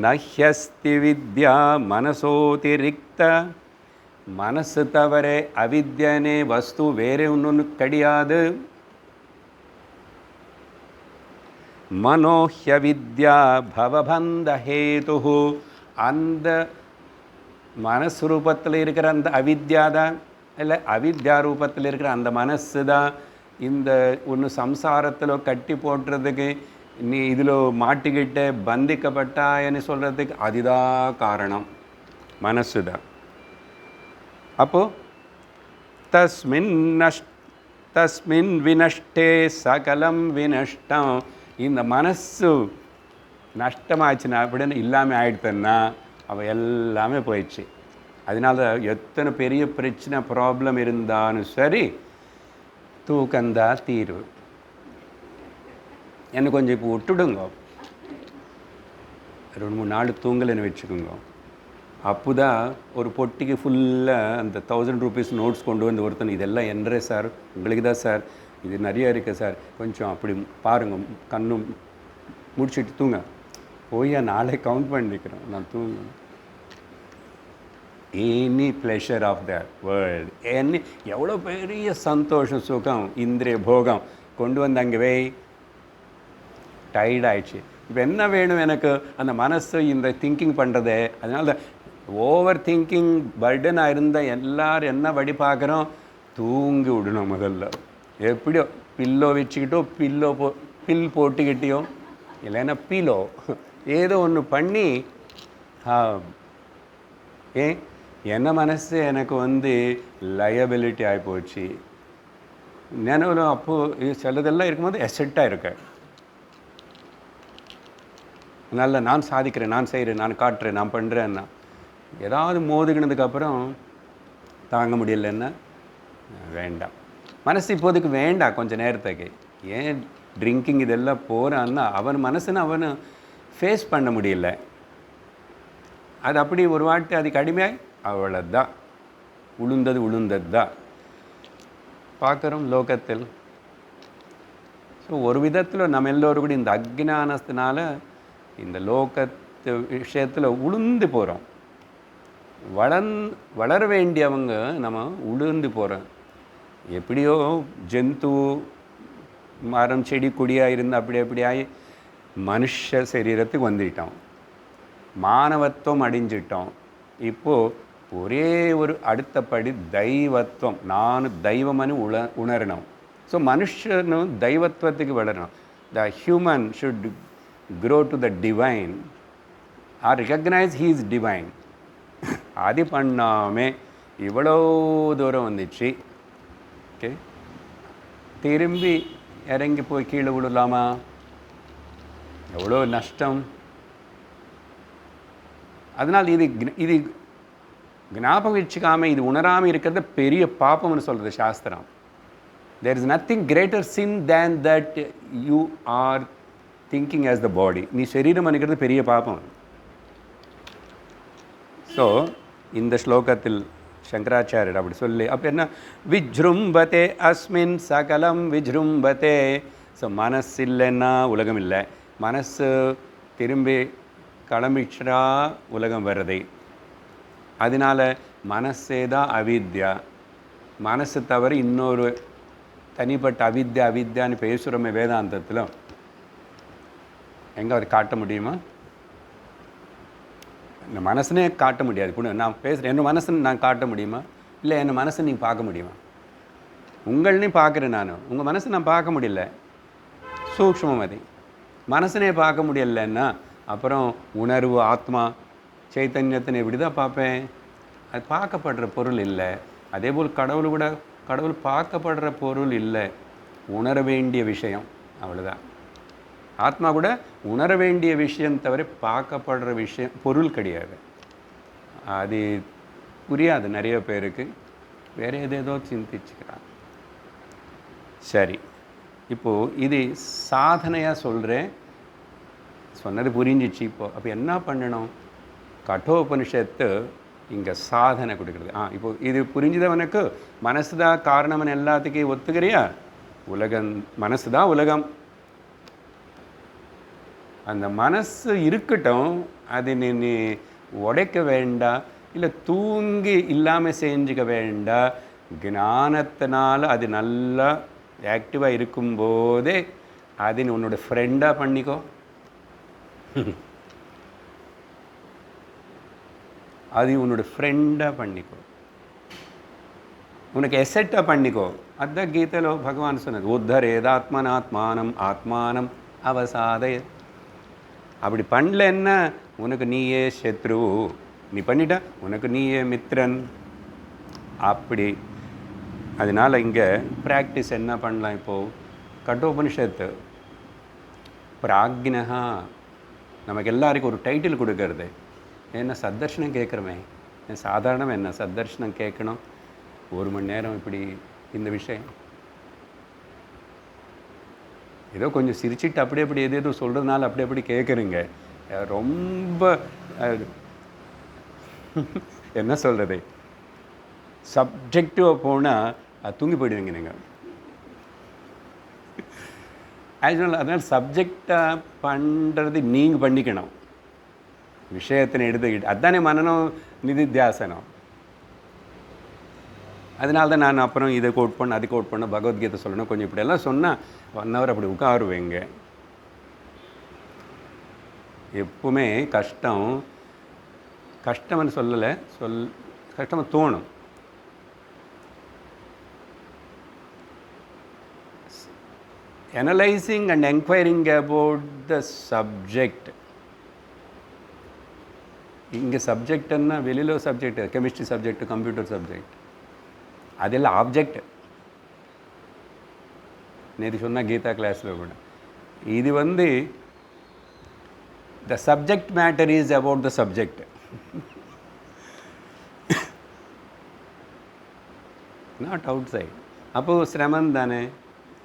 நஹ்யஸ்தி வித்யா மனசோதிரிக்த, மனசு தவிர அவித்யனே வஸ்து வேறு ஒன்று கிடையாது. மனோஹ்ய வித்யா பவபந்த ஹேது, அந்த மனசு ரூபத்தில் இருக்கிற அந்த அவித்யா தான், இல்லை அவித்யா ரூபத்தில் இருக்கிற அந்த மனசு தான் இந்த ஒன்று சம்சாரத்தில் கட்டி போட்டுறதுக்கு, நீ இதில் மாட்டிக்கிட்ட பந்திக்கப்பட்டான்னு சொல்கிறதுக்கு அதுதான் காரணம், மனசு தான். அப்போது தஸ்மின் வினஷ்டே சகலம் வினஷ்டம், இந்த மனசு நஷ்டமாச்சுன்னா அப்படின்னு இல்லாமல் ஆயிடுத்துன்னா அவள் எல்லாமே போயிடுச்சு. அதனால எத்தனை பெரிய பிரச்சனை ப்ராப்ளம் இருந்தாலும் சரி, தூக்கந்தா தீர்வு. என்ன கொஞ்சம் இப்போ விட்டுடுங்க, 2-3 நாள் தூங்கலைன்னு வச்சுக்கோங்க. அப்போதான் ஒரு பொட்டிக்கு ஃபுல்லாக அந்த 1000 ரூபீஸ் நோட்ஸ் கொண்டு வந்து ஒருத்தன், இதெல்லாம் என்றே சார், உங்களுக்கு தான் சார், இது நிறைய இருக்குது சார், கொஞ்சம் அப்படி பாருங்கள், கண்ணும் முடிச்சுட்டு தூங்க. போய் நாளை கவுண்ட் பண்ணிக்கிறோம், நான் தூங்க. Any pleasure of the world, எவ்வளோ பெரிய சந்தோஷம் சுகம் இந்திரிய போகம் கொண்டு வந்து அங்கே வை, டயர்டாயிடுச்சு. இப்போ என்ன வேணும் எனக்கு, அந்த மனசு இந்த திங்கிங் பண்ணுறதே. அதனால ஓவர் திங்கிங் பர்டனாக இருந்தால் எல்லோரும் என்ன வழி பார்க்குறோம், தூங்கி விடணும் முதல்ல. எப்படியோ பில்லோ வச்சுக்கிட்டோ, பில் போட்டுக்கிட்டியோ, இல்லைன்னா பீலோ ஏதோ ஒன்று பண்ணி, என்ன மனசு எனக்கு லயபிலிட்டி ஆகிப்போச்சு. நினைவில் அப்போது சிலதெல்லாம் இருக்கும்போது எசெட்டாக இருக்கேன். நல்ல நான் சாதிக்கிறேன், நான் செய்கிறேன், நான் காட்டுறேன், நான் பண்ணுறேன்னா, ஏதாவது மோதுகினதுக்கப்புறம் தாங்க முடியலன்னா வேண்டாம். மனசு இப்போதைக்கு வேண்டாம், கொஞ்சம் நேரத்துக்கு. ஏன் ட்ரிங்கிங் இதெல்லாம் போகிறான்னா அவன் மனசுன்னு அவனை ஃபேஸ் பண்ண முடியல. அது அப்படி ஒரு வாட்டி அதுக்கு அடிமையாய் அவ்வளோதான், உளுந்தது தான் பார்க்குறோம் லோகத்தில். ஸோ ஒரு விதத்தில் நம்ம எல்லோரும் கூட இந்த அக்ஞானத்தினால இந்த லோகத்து விஷயத்தில் உளுந்து போகிறோம். வளர வேண்டியவங்க நம்ம உளுந்து போகிறோம். எப்படியோ ஜந்து மரம் செடி கொடியாக இருந்து அப்படி ஆகி மனுஷ சரீரத்துக்கு வந்துட்டோம், மானவத்துவம் அடைஞ்சிட்டோம். இப்போது ஒரே ஒரு அடுத்தபடி தெய்வத்துவம், நான் தெய்வம்னு உணரணும். ஸோ மனுஷனும் தெய்வத்துவத்துக்கு வளரணும். the human should grow to the divine or recognize he is divine. அது பண்ணாமே இவ்வளோ தூரம் வந்துச்சு. ஓகே, திரும்பி இறங்கி போய் கீழே விடலாமா? எவ்வளோ நஷ்டம். அதனால் இது ஞாபகம் வச்சுக்காமல் இது உணராமல் இருக்கிறது பெரிய பாப்பம்னு சொல்கிறது சாஸ்திரம். There is nothing greater sin than that you are thinking as the body. நீ சரீரம் நினைக்கிறது பெரிய பாப்பம். ஸோ இந்த ஸ்லோகத்தில் சங்கராச்சாரியர் அப்படி சொல்லி அப்போ என்ன, விஜ்ரும்பதே அஸ்மின் சகலம் விஜ்ரும்பதே. ஸோ மனசு இல்லைன்னா உலகம் இல்லை, மனசு திரும்பி கிளம்பிச்சா உலகம் வருது. அதனால் மனசே தான் அவித்யா. மனசு தவிர இன்னொரு தனிப்பட்ட அவித்யான்னு பேசுகிறோமே வேதாந்தத்தில், எங்கே அதை காட்ட முடியுமா? இந்த மனசுனே காட்ட முடியாது. நான் பேசுகிறேன், என் மனசுன்னு நான் காட்ட முடியுமா? இல்லை என் மனசை நீங்கள் பார்க்க முடியுமா? உங்கள்னே பார்க்குறேன் நான், உங்கள் மனசை நான் பார்க்க முடியல. சூக்ஷ்மம் அது. மனசனே பார்க்க முடியலன்னா அப்புறம் உணர்வு ஆத்மா சைத்தன்யத்தினை எப்படி தான் பார்ப்பேன்? அது பார்க்கப்படுற பொருள் இல்லை. அதே போல் கடவுள் பார்க்கப்படுற பொருள் இல்லை, உணர வேண்டிய விஷயம், அவ்வளோதான். ஆத்மா கூட உணர வேண்டிய விஷயம் தவிர பார்க்கப்படுற விஷயம் பொருள் கிடையாது. அது புரியாது நிறைய பேருக்கு, வேறு ஏதேதோ சிந்திச்சுக்கிறாங்க. சரி, இப்போது இது சாதனையாக சொல்கிறேன், சொன்னது புரிஞ்சிச்சு. அப்போ என்ன பண்ணணும்? கட்டோபனிஷத்து இங்கே சாதனை கொடுக்குறது. இப்போது இது புரிஞ்சுதவனுக்கு மனசு தான் காரணம்னு எல்லாத்துக்கும் ஒத்துக்கிறியா? மனசு தான் உலகம். அந்த மனசு இருக்கட்டும், அது நீ உடைக்க வேண்டாம், இல்லை தூங்கி இல்லாமல் செஞ்சுக்க வேண்டாம். ஞானத்தினால் அது நல்லா ஆக்டிவாக இருக்கும்போதே அது உன்னோட ஃப்ரெண்டாக பண்ணிக்கோ. அது உன்னோட ஃப்ரெண்டாக பண்ணிக்கோ, உனக்கு எசெட்டாக பண்ணிக்கோ. அதுதான் கீதையில் பகவான் சொன்னது, உத்தரேதாத்மனாத்மானம் ஆத்மானம் அவசாதய. அப்படி பண்ணலன்னா உனக்கு நீயே சத்ரு, நீ பண்ணிட்டா உனக்கு நீயே மித்ரன். அப்படி அதனால் இங்கே ப்ராக்டிஸ் என்ன பண்ணலாம்? இப்போது கட்டோபனிஷத்து பிராக்ஞா நமக்கு எல்லாருக்கும் ஒரு டைட்டில் கொடுக்கறது. என்ன சத்தர்ஷனம் கேட்குறமே, சாதாரணம் என்ன சத்தர்ஷனம் கேட்கணும், 1 மணி நேரம் இப்படி இந்த விஷயம் ஏதோ கொஞ்சம் சிரிச்சிட்டு அப்படி எதோ சொல்கிறதுனால அப்படி கேட்குறீங்க. ரொம்ப என்ன சொல்கிறது, சப்ஜெக்டிவாக போனால் தூங்கி போயிடுவீங்க நீங்கள். அதனால் சப்ஜெக்டாக பண்ணுறது நீங்கள் பண்ணிக்கணும், விஷயத்தினை எடுத்துக்கிட்டு. அதுதானே மனநம் நிதித்தியாசனம். அதனால தான் நான் அப்புறம் இதை கோட் பண்ண அது கோட் பண்ண பகவத்கீதை சொல்லணும், கொஞ்சம் இப்படியெல்லாம் சொன்னால் 1 hour அப்படி உட்காருவேங்க. எப்பவுமே கஷ்டம்னு சொல்லலை, கஷ்டமாக தோணும். Analyzing and enquiring about the subject. இங்கே சப்ஜெக்ட்னா வெளியில் subject, chemistry subject, computer subject, அதெல்லாம் ஆப்ஜெக்ட். நேற்று சொன்னால் கீதா கிளாஸில் கூட இது the subject matter is about the subject. Not outside. அப்போது சிரமம் தானே.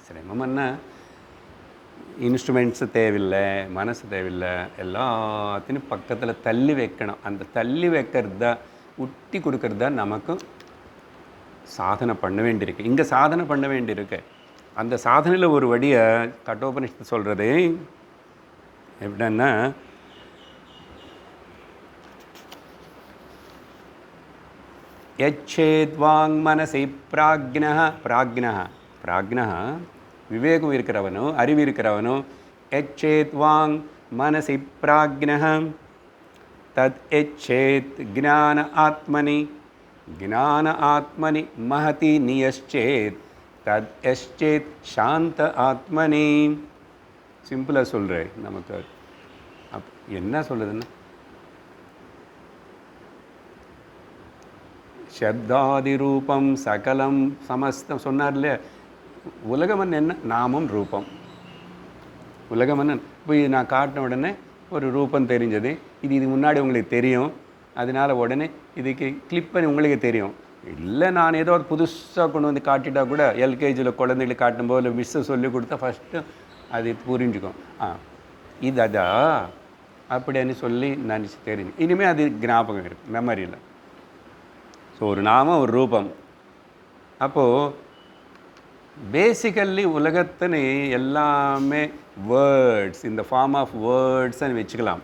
சிரமம்னா இன்ஸ்ட்ருமெண்ட்ஸு தேவையில்லை, மனசு தேவையில்லை, எல்லாத்தையும் பக்கத்தில் தள்ளி வைக்கணும். அந்த தள்ளி வைக்கிறது தான், உட்டி கொடுக்கறது தான் நமக்கு சாதனை பண்ண வேண்டியிருக்கு. இங்கே சாதனை பண்ண வேண்டியிருக்கு. அந்த சாதனையில் ஒரு வழியை கட்டோபனிஷத்து சொல்கிறது எப்படின்னா, யச்சேத்வாங் மனசி பிராக்ஞா விவேகம் இருக்கிறவனோ அறிவு இருக்கிறவனோ, யச்சேத்வாங் மனசி பிராக்ஞா தத் யச்சேத் ஞான ஆத்மனி மஹதி நியச்சேத் தத் யச்சேத் சாந்த ஆத்மனி. சிம்பிளாக சொல்கிறேன். நமக்கு என்ன சொல்லுதுன்னா, சப்தாதி ரூபம் சகலம் சமஸ்தம் சொன்னார்ல. உலகமன் என்ன? நாமம் ரூபம். உலகமன் இப்போ இது நான் காட்டின உடனே ஒரு ரூபம் தெரிஞ்சது. இது முன்னாடி உங்களுக்கு தெரியும். அதனால் உடனே இதுக்கு கிளிப் பண்ணி உங்களுக்கு தெரியும். இல்லை நான் ஏதோ ஒரு புதுசாக கொண்டு வந்து காட்டிட்டா கூட, எல்கேஜியில் குழந்தைகளுக்கு காட்டும்போது மிஸ்ஸை சொல்லி கொடுத்தா ஃபஸ்ட்டு அது புரிஞ்சுக்கும். இது அதா அப்படின்னு சொல்லி நினச்சி தெரிஞ்சு இனிமேல் அது ஞாபகம் இருக்குது, மெமரியில். ஸோ ஒரு நாமம் ஒரு ரூபம். அப்போது பேசிக்கல்லி உலகத்தினை எல்லாமே வேர்ட்ஸ், இந்த ஃபார்ம் ஆஃப் வேர்ட்ஸ்ன்னு வச்சுக்கலாம்.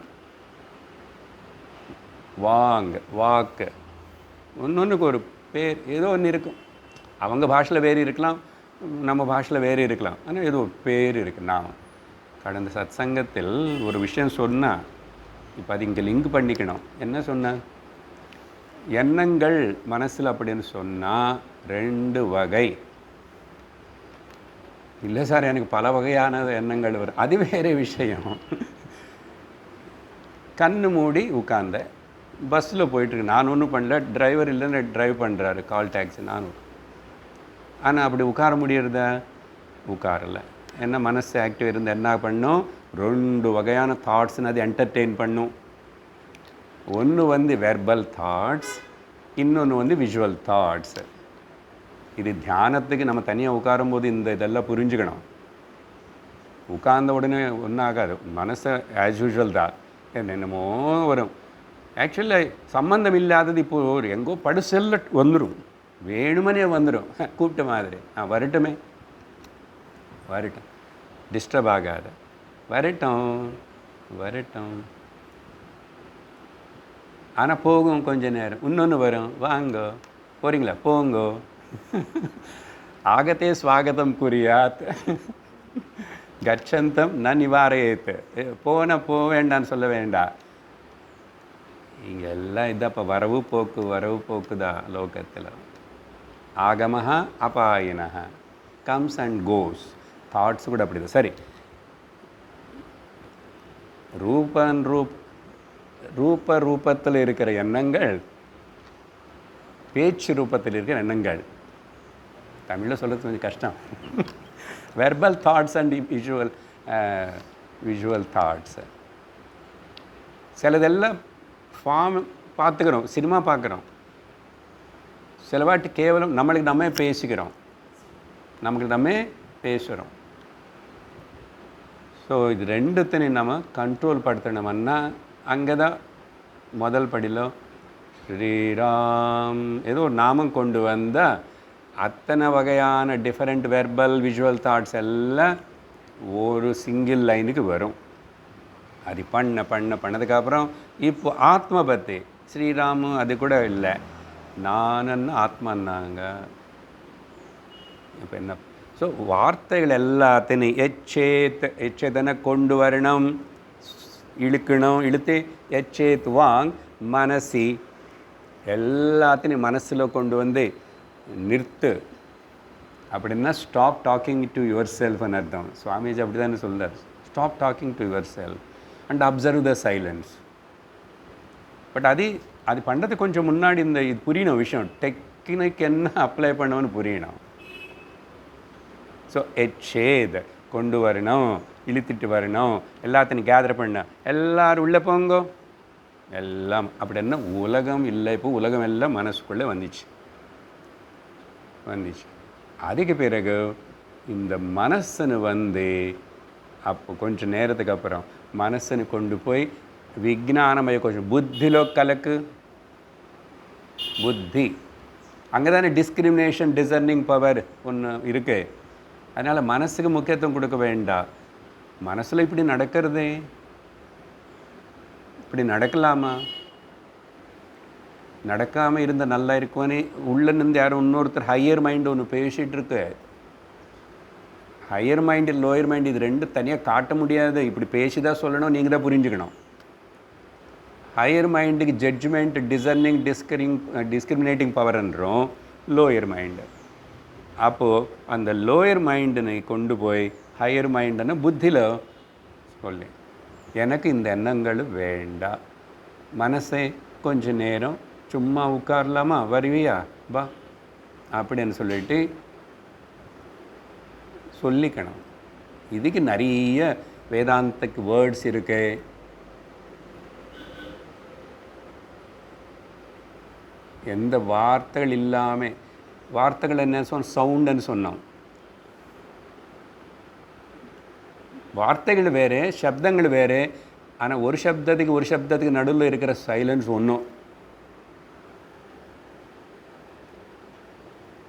வாக்கு ஒன்றுக்கு ஒரு பேர் ஏதோ ஒன்று இருக்கும். அவங்க பாஷையில் வேறு இருக்கலாம், நம்ம பாஷையில் வேறு இருக்கலாம். ஆனால் ஏதோ ஒரு பேர் இருக்குது. நான் கடந்த சத்சங்கத்தில் ஒரு விஷயம் சொன்னால், இப்போ அது இங்கே லிங்க் பண்ணிக்கணும். என்ன சொன்னேன்? எண்ணங்கள் மனசில் அப்படின்னு சொன்னால் 2 வகை. இல்லை சார், எனக்கு பல வகையான எண்ணங்கள் வரும். அது வேறு விஷயம். கண்ணு மூடி உட்கார்ந்த பஸ்ஸில் போயிட்டுருக்கு. நான் ஒன்றும் பண்ணல, டிரைவர் இல்லைன்னு ட்ரைவ் பண்ணுறாரு, கால் டாக்ஸி. நானும் ஆனால் அப்படி உட்கார முடியறதா? உட்காரலை. என்ன மனசு ஆக்டிவ் இருந்து என்ன பண்ணும்? 2 வகையான தாட்ஸ்ன்னு அது என்டர்டெயின் பண்ணும். ஒன்று வெர்பல் தாட்ஸ், இன்னொன்று விஷுவல் தாட்ஸ். இது தியானத்துக்கு நம்ம தனியாக உட்காரும்போது இதெல்லாம் புரிஞ்சுக்கணும். உட்கார்ந்த உடனே ஒன்றும் ஆகாது. மனசை ஆஸ் யூஷுவல் தான் என்னென்னமோ வரும். ஆக்சுவலாக சம்மந்தம் இல்லாதது இப்போது எங்கோ படுசெல்ல வந்துடும், வேணுமனே வந்துடும். கூப்பிட்ட மாதிரி வரட்டுமே, டிஸ்டர்ப் ஆகாத, வரட்டும். ஆனால் போகும் கொஞ்ச நேரம். இன்னொன்று வரும், வாங்கோ, போகிறீங்களா, போங்கோ. ஆகத்தே ஸ்வாகதம் குறியாத், கச்சந்தம் ந நிவாரயேத். போக வேண்டான்னு சொல்ல வேண்டாம். இங்கே எல்லாம் இதப்போ வரவு போக்கு தான் லோகத்தில். ஆகமஹ அபாயினஹ, கம்ஸ் அண்ட் கோஸ். தாட்ஸ் கூட அப்படி தான். சரி, ரூபத்தில் இருக்கிற எண்ணங்கள், பேச்சு ரூபத்தில் இருக்கிற எண்ணங்கள். தமிழில் சொல்கிறது கொஞ்சம் கஷ்டம். Verbal thoughts and visual thoughts. சிலதெல்லாம் ஃபார்ம் பார்த்துக்கிறோம், சினிமா பார்க்குறோம். சிலவாட்டி கேவலம் நம்மளுக்கு நம்ம பேசுகிறோம். ஸோ இது ரெண்டுத்தையும் நம்ம கண்ட்ரோல் படுத்தணும்னா அங்கே தான் முதல் படியில் ஸ்ரீராம் ஏதோ ஒரு நாமம் கொண்டு வந்தால் அத்தனை வகையான டிஃபரெண்ட் வெர்பல் விஷுவல் தாட்ஸ் எல்லாம் ஒரு சிங்கிள் லைனுக்கு வரும். அது பண்ணதுக்கப்புறம் இப்போ ஆத்மா பற்றி ஸ்ரீராமு அது கூட இல்லை, நானன்னு ஆத்மான்னாங்க. இப்போ என்ன? ஸோ வார்த்தைகள் எல்லாத்தையும் எச்சேதனை கொண்டு வரணும், இழுத்து எச்சேத் வாங் மனசி, எல்லாத்தையும் மனசில் கொண்டு வந்து நிறுத்து. அப்படின்னா ஸ்டாப் டாக்கிங் டு யுவர் செல்ஃப்னு அர்த்தம். சுவாமிஜி அப்படி தானே சொல்கிறார், stop talking to your self and observe the silence. But அது பண்ணுறது கொஞ்சம் முன்னாடி இது புரியணும் விஷயம், டெக்னிக் என்ன அப்ளை பண்ணணும்னு புரியணும். ஸோ எச்சேத் கொண்டு வரணும், இழுத்துட்டு வரணும், எல்லாத்தையும் கேதர் பண்ண, எல்லோரும் உள்ளே போங்கோ எல்லாம். அப்படின்னா உலகம் இல்லை, இப்போ உலகம் எல்லாம் மனசுக்குள்ளே வந்துச்சு. அதுக்கு பிறகு இந்த மனசனு அப்போ கொஞ்சம் நேரத்துக்கு அப்புறம் மனசனு கொண்டு போய் விஜ்ஞானமய கொஞ்சம் புத்திலோ கலக்கு. புத்தி அங்கே தானே டிஸ்கிரிமினேஷன் டிசர்னிங் பவர் ஒன்று இருக்கு. அதனால் மனசுக்கு முக்கியத்துவம் கொடுக்க வேண்டாம். மனசில் இப்படி நடக்கிறதே, இப்படி நடக்கலாமா, நடக்காமல் இருந்தால் நல்லா இருக்கும்னு உள்ளேருந்து யாரும் இன்னொருத்தர் ஹையர் மைண்டு ஒன்று பேசிகிட்டு இருக்கு. ஹையர் மைண்டு லோயர் மைண்டு இது ரெண்டு தனியாக காட்ட முடியாது. இப்படி பேசி தான் சொல்லணும், நீங்கள் தான் புரிஞ்சுக்கணும். ஹையர் மைண்டுக்கு ஜட்ஜ்மெண்ட், டிசர்னிங், டிஸ்கிரிமினேட்டிங் பவர்ன்றோம் லோயர் மைண்டு. அப்போது அந்த லோயர் மைண்டினை கொண்டு போய் ஹையர் மைண்டுன்னு புத்தியில் சொல்லி எனக்கு இந்த எண்ணங்கள் வேண்டாம், மனசை கொஞ்ச நேரம் சும்மா உட்காரலாமா, வருவியா பா அப்படின்னு சொல்லிட்டு சொல்லிக்கணும். இதுக்கு நிறைய வேதாந்தக்கு வேர்ட்ஸ் இருக்கு. எந்த வார்த்தைகள் இல்லாமல், வார்த்தைகள் என்ன சவுண்டுன்னு சொன்னோம். வார்த்தைகள் வேறு, சப்தங்கள் வேறு. ஆனால் ஒரு சப்தத்துக்கு நடுவில் இருக்கிற சைலன்ஸ் ஒன்றும்.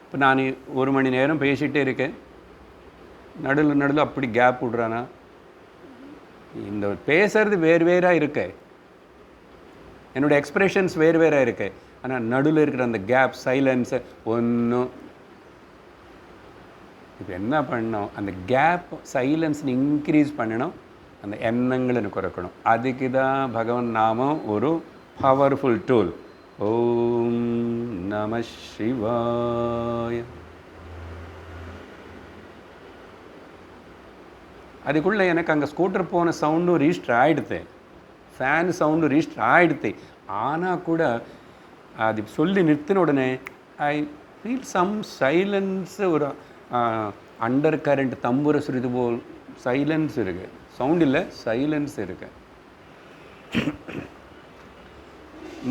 இப்போ நான் 1 மணி நேரம் பேசிகிட்டே இருக்கேன், நடுவில் அப்படி கேப் விட்றானா? இந்த பேசுறது வேறாக இருக்கு, என்னோடய எக்ஸ்ப்ரெஷன்ஸ் வேறாக இருக்கு. ஆனால் நடுவில் இருக்கிற அந்த கேப், சைலன்ஸு ஒன்றும். இப்போ என்ன பண்ணணும், அந்த கேப் சைலன்ஸ்னு இன்க்ரீஸ் பண்ணணும், அந்த எண்ணங்களை குறைக்கணும். அதுக்கு தான் பகவன் நாமம் ஒரு பவர்ஃபுல் டூல். ஓம் நம சிவாய. அதுக்குள்ளே எனக்கு அங்கே ஸ்கூட்டர் போன சவுண்டும் ரிஜிஸ்டர் ஆகிடுது, ஃபேன் சவுண்டும் ரிஜிஸ்டர் ஆகிடுது. ஆனால் கூட அது சொல்லி நிறுத்தின உடனே ஐ ஃபீல் சம் சைலன்ஸு, ஒரு அண்டர் கரண்ட் தம்புர சுருது போல் சைலன்ஸ் இருக்குது. சவுண்ட் இல்லை, சைலன்ஸ் இருக்குது.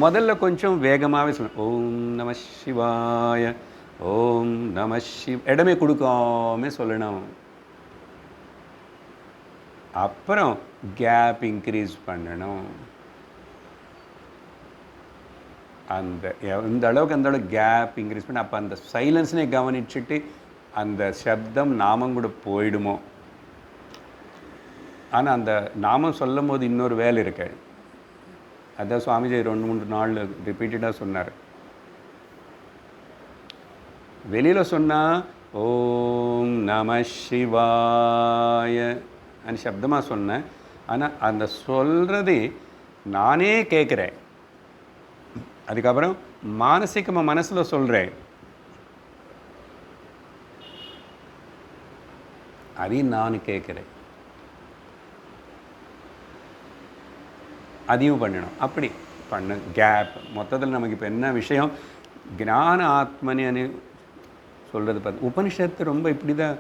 முதல்ல கொஞ்சம் வேகமாகவே சொல்லணும், ஓம் நம சிவாய, ஓம் நம இடமே கொடுக்காம சொல்லணும். அப்புறம் கேப் இன்க்ரீஸ் பண்ணணும். இந்த அளவுக்கு கேப் இன்க்ரீஸ் பண்ணி அப்போ அந்த சைலன்ஸ்னே கவனிச்சுட்டு அந்த சப்தம் நாமம் கூட போயிடுமோ. ஆனால் அந்த நாமம் சொல்லும் போது இன்னொரு வேலை இருக்கு. அதான் சுவாமிஜி 2-3 நாள் ரிப்பீட்டடாக சொன்னார். வெளியில் சொன்னால் ஓம் நம சிவாய அந்த சப்தமாக சொன்னேன். ஆனால் அந்த சொல்கிறது நானே கேட்குறேன். அதுக்கப்புறம் மானசிகமாக மனசில் சொல்கிறேன், அதையும் நான் கேட்குறேன், அதையும் பண்ணணும். அப்படி பண்ண கேப் மொத்தத்தில் நமக்கு இப்போ என்ன விஷயம், ஞான ஆத்மனு சொல்கிறது பார்த்து உபனிஷத்து ரொம்ப இப்படி தான்.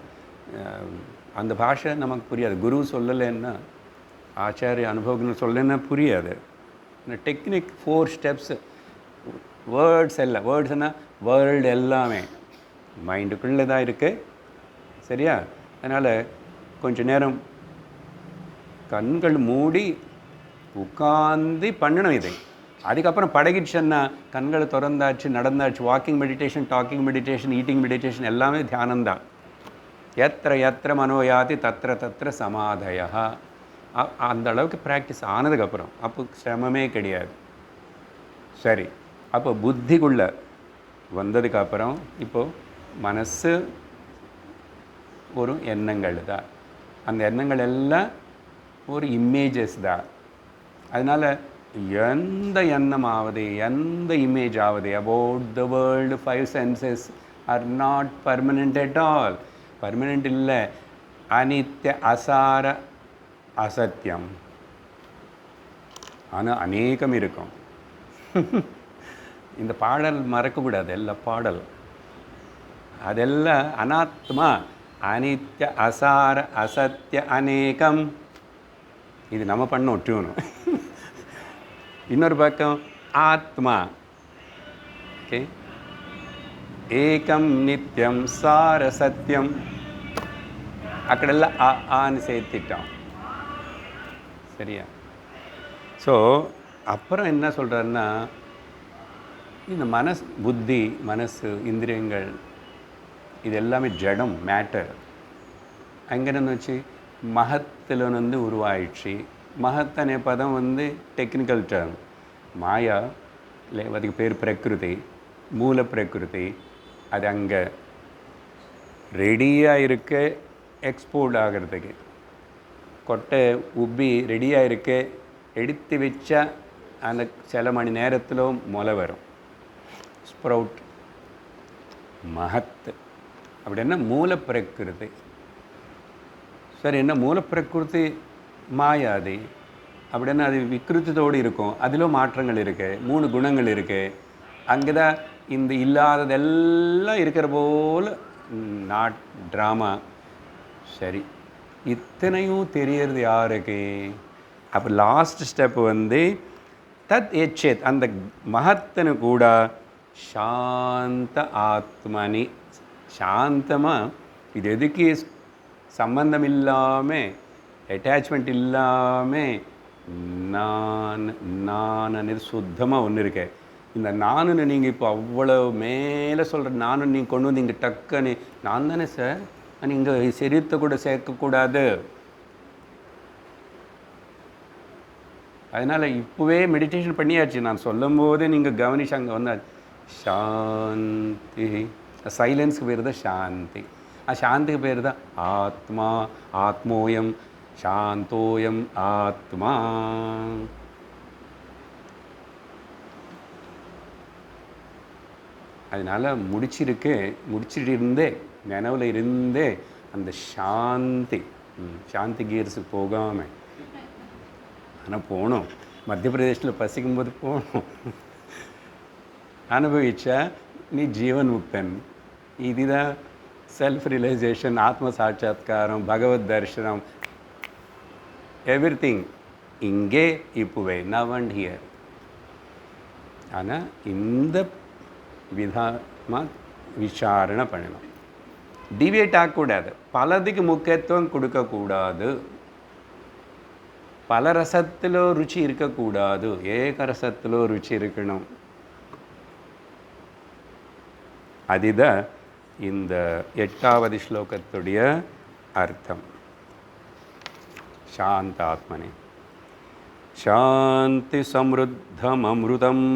அந்த பாஷை நமக்கு புரியாது, குரு சொல்லலைன்னா, ஆச்சாரிய அனுபவங்கள் சொல்லலைன்னா புரியாது. டெக்னிக் 4 ஸ்டெப்ஸு, வேர்ட்ஸ் எல்லாம், வேர்ட்ஸ்னால் வேர்ல்டு எல்லாமே மைண்டுக்குள்ளே தான் இருக்குது. சரியா? அதனால் கொஞ்சம் நேரம் கண்கள் மூடி உட்காந்து பண்ணணும் இதை. அதுக்கப்புறம் பழகிடுச்சுன்னா கண்களை திறந்தாச்சு, நடந்தாச்சு. Walking meditation, talking meditation, eating meditation எல்லாமே தியானம்தான். எத்திர மனோயாதி தத்திர சமாதயா. அந்த அளவுக்கு ப்ராக்டிஸ் ஆனதுக்கப்புறம் அப்போ சிரமமே கிடையாது. சரி, அப்போ புத்திக்குள்ளே வந்ததுக்கப்புறம் இப்போது மனசு ஒரு எண்ணங்கள் தான். அந்த எண்ணங்கள் எல்லாம் ஒரு இமேஜஸ் தான். அதனால் எந்த எண்ணமாவது, எந்த இமேஜ் ஆகுது about the world 5 senses are not permanent at all. Permanent இல்லை, அனித்ய அசார அசத்தியம். ஆனால் அநேகம் இருக்கும். இந்த பாடல் மறக்கக்கூடாது, எல்லா பாடல் அதெல்லாம் அனாத்மா, அனித்ய அசார அசத்திய அநேகம். இது நம்ம பண்ணோம் டியூனு. இன்னொரு பக்கம் ஆத்மா, ஓகே, ஏகம் நித்யம் சார சத்தியம். అక్కడెல்லாம் ஆன்னு சேர்த்திட்டோம். சரியா? ஸோ அப்புறம் என்ன சொல்கிறாருன்னா, இந்த புத்தி, மனசு, இந்திரியங்கள் இது எல்லாமே ஜடம், மேட்டர். அங்கேருந்து வச்சு மகத்தில் உருவாயிடுச்சு. மகத் అనే பதம் டெக்னிக்கல் டேர்ம். மாயா இல்லை, அதுக்கு பேர் பிரகிருதி, மூல பிரகிருதி. அது அங்கே ரெடியாக இருக்க, எக்ஸ்போர்ட் ஆகிறதுக்கு. கொட்டை உப்பி ரெடியாக இருக்க, எடுத்து வச்சா அந்த சில மணி நேரத்தில் முளை வரும், ஸ்ப்ரவுட். மகத் அப்படின்னா மூல பிரகிருதி. சரி, என்ன மூல பிரகிருதி மாயாதி அப்படின்னா அது விக்ருத்தத்தோடு இருக்கும். அதிலும் மாற்றங்கள் இருக்குது, 3 குணங்கள் இருக்குது. அங்கே தான் இந்த இல்லாததெல்லாம் இருக்கிற போல் நாட் ட்ராமா. சரி, இத்தனையும் தெரியறது யாருக்கு? அப்போ லாஸ்ட் ஸ்டெப் வந்து தத் எச்சேத், அந்த மகத்தனு கூட சாந்த ஆத்மனி, சாந்தமாக இது எதுக்கு சம்பந்தம் இல்லாமல் அட்டாச்மெண்ட் இல்லாமல் நான் நான் சுத்தமாக ஒன்று இருக்கேன். இந்த நானுன்னு நீங்கள் இப்போ அவ்வளோ மேலே சொல்கிற நானுன்னு நீங்கள் கொண்டு வந்து இங்கே டக்குன்னு நான் தானே சார், ஆனால் இங்கே சரீரத்தை கூட சேர்க்கக்கூடாது. அதனால் இப்போவே மெடிடேஷன் பண்ணியாச்சு. நான் சொல்லும் போதே நீங்கள் கவனிச்சு அங்கே வந்தால் சாந்தி, சைலன்ஸுக்கு பேர் தான் சாந்தி. சாந்திக்கு பேர் தான் ஆத்மா, ஆத்மோயம் சாந்தோயம் ஆத்மா. அதனால் முடிச்சிட்டு இருந்தே நினைவில் இருந்தே அந்த சாந்தி கீர்ஸுக்கு போகாமல் ஆனால் போகணும். மத்திய பிரதேசில் பசிக்கும்போது போகணும். அனுபவிச்சா நீ ஜீவன் முக்தன். இதுதான் செல்ஃப் ரியலைசேஷன், ஆத்ம சாட்சாத்காரம், பகவத் தரிசனம், எவ்ரிதிங் இங்கே இப்போவே, நவ் அண்ட் ஹியர். ஆனால் இந்த விதமாக விசாரணை பண்ணணும். டிவியேட் ஆகக்கூடாது, பலதுக்கு முக்கியத்துவம் கொடுக்கக்கூடாது, பல ரசத்திலோ ருச்சி இருக்கக்கூடாது, ஏக ரசத்திலோ ருச்சி இருக்கணும். அதுதான் இந்த 8வது ஸ்லோகத்துடைய அர்த்தம். சாந்தாத்மனே சாந்தி சம்ருத்தம் அமிர்தம்.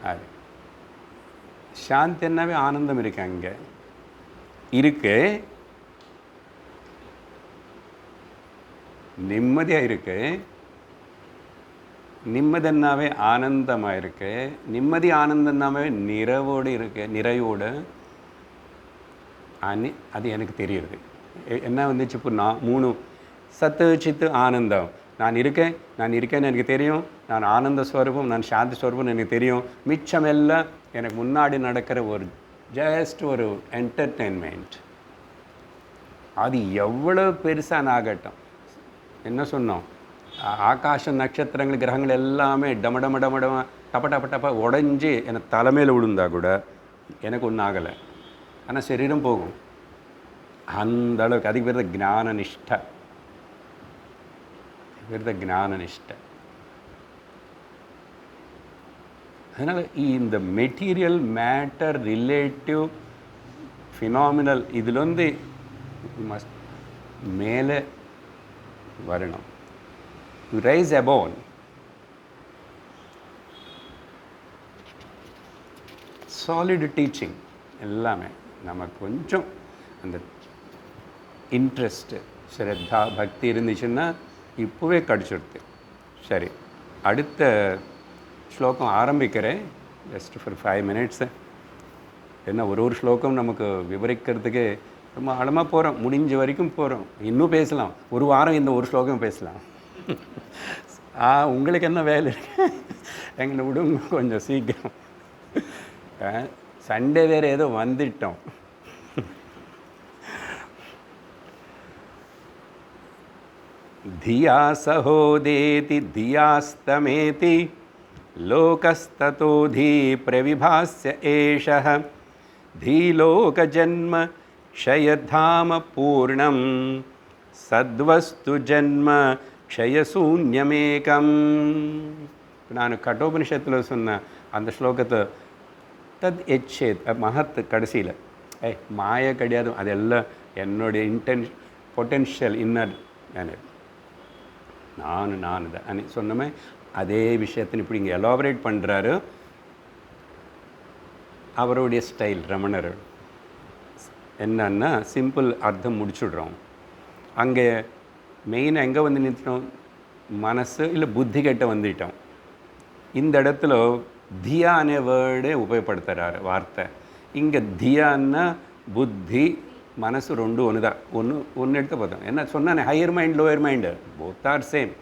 அது சாந்தி என்னவே ஆனந்தம் இருக்கு, அங்கே இருக்கு, நிம்மதியாக இருக்கு. நிம்மதினாவே ஆனந்தமாக இருக்கு. நிம்மதி ஆனந்தம்னாவே நிறைவோடு இருக்கு, நிறைவோடு. அது எனக்கு தெரியுது. என்ன வந்துச்சு இப்போ? நான் 3 சத்து சித்து ஆனந்தம். நான் இருக்கேன்னு எனக்கு தெரியும். நான் ஆனந்த ஸ்வரூபம், நான் சாந்தி ஸ்வரூபம் எனக்கு தெரியும். மிச்சமெல்லாம் எனக்கு முன்னாடி நடக்கிற ஜஸ்ட் ஒரு என்டர்டெயின்மெண்ட். அது எவ்வளோ பெருசான ஆகட்டும். என்ன சொன்னோம்? ஆகாசம், நட்சத்திரங்கள், கிரகங்கள் எல்லாமே டமடம டப்ப உடஞ்சி எனக்கு தலைமையில் விழுந்தா கூட எனக்கு ஒன்றும் ஆகலை. ஆனால் சரீரம் போகும். அந்த அளவுக்கு அதுக்கு பேர் ஞான நிஷ்டை. ஞான நிஷ்டை. அதனால் இந்த மெட்டீரியல் மேட்டர் ரிலேட்டிவ் ஃபினாமினல் இதில் வந்து மேலே வரணும். Rice above. சாலிட் டீச்சிங் எல்லாமே நமக்கு கொஞ்சம் அந்த இன்ட்ரெஸ்ட்டு, ஸ்ரத்தா, பக்தி இருந்துச்சுன்னா இப்போவே கிடச்சிடுது. சரி, அடுத்த ஸ்லோகம் ஆரம்பிக்கிறேன். Just for 5 minutes. ஏன்னா ஒரு ஸ்லோகம் நமக்கு விவரிக்கிறதுக்கு ரொம்ப ஆழமாக போகிறோம். முடிஞ்ச வரைக்கும் போகிறோம். இன்னும் பேசலாம். ஒரு வாரம் இந்த ஒரு ஸ்லோகம் பேசலாம். உங்களுக்கு என்ன வேலை இருக்கு? எங்களை விடுங்க கொஞ்சம் சீக்கிரம். சண்டே வேறு ஏதோ வந்துட்டோம். धिया सहोदेति धियास्तमेति लोकस्ततो धी प्रविभास्य एषः धीलोकजन्म क्षयधाम पूर्णं सद्वस्तु जन्म क्षयशून्यमेकम्. நான் கட்டோபனிஷத்தில் சொன்ன அந்த ஸ்லோகத்தை தத் எச்சேத் மகத் கடைசியில் மாய கிடையாது, அதெல்லாம் என்னுடைய பொட்டென்ஷியல் இன்னர் நான் தான் சொன்னமே. அதே விஷயத்தின் இப்படி இங்கே எலாபரேட் பண்ணுறாரு. அவருடைய ஸ்டைல் ரமணர் என்னன்னா சிம்பிள் அர்த்தம் முடிச்சுடுறோம். அங்கே மெயினாக எங்கே வந்து நிறுத்திட்டோம்? மனசு இல்லை புத்தி கிட்ட வந்துட்டோம். இந்த இடத்துல தியா அనే வேர்டே உபயோகப்படுத்துகிறாரு வார்த்தை. இங்கே தியான்னா புத்தி, மனசு ரெண்டு ஒன்று தான், ஒன்று எடுத்து பார்த்தோம். என்ன சொன்னானே, higher mind lower mind both are same.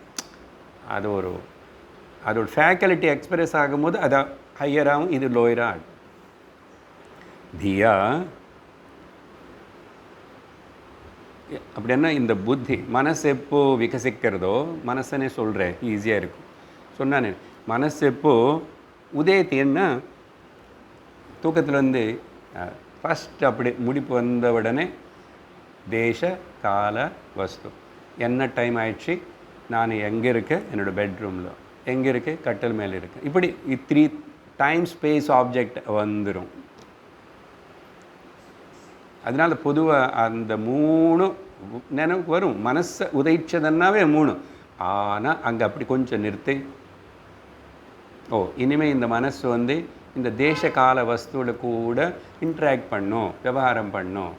அதோட ஃபேக்கல்ட்டி எக்ஸ்பிரஸ் ஆகும்போது அதை ஹையராகவும் இது லோயராக ஆகும். தியா அப்படின்னா இந்த புத்தி மனசு எப்போ விகசிக்கிறதோ, மனசனே சொல்கிறேன் ஈஸியாக இருக்கும். சொன்னானே மனசு எப்போ உதயத்தேன்னா தூக்கத்தில் வந்து ஃபஸ்ட் அப்படி முடிப்பு வந்த உடனே தேச கால வஸ்து, என்ன டைம் ஆயிடுச்சு, நான் எங்கே இருக்கேன், என்னோடய பெட்ரூமில் எங்கே இருக்கேன், கட்டல் மேலே இருக்கேன், இப்படி 3 டைம் ஸ்பேஸ் ஆப்ஜெக்ட் வந்துடும். அதனால் பொதுவாக அந்த 3 நினைவுக்கு வரும். மனசை உதைச்சதுன்னாவே 3. ஆனால் அங்கே அப்படி கொஞ்சம் நிறுத்தி, இனிமேல் இந்த மனசு வந்து இந்த தேச கால வஸ்துவோட கூட இன்ட்ராக்ட் பண்ணும், விவகாரம் பண்ணும்.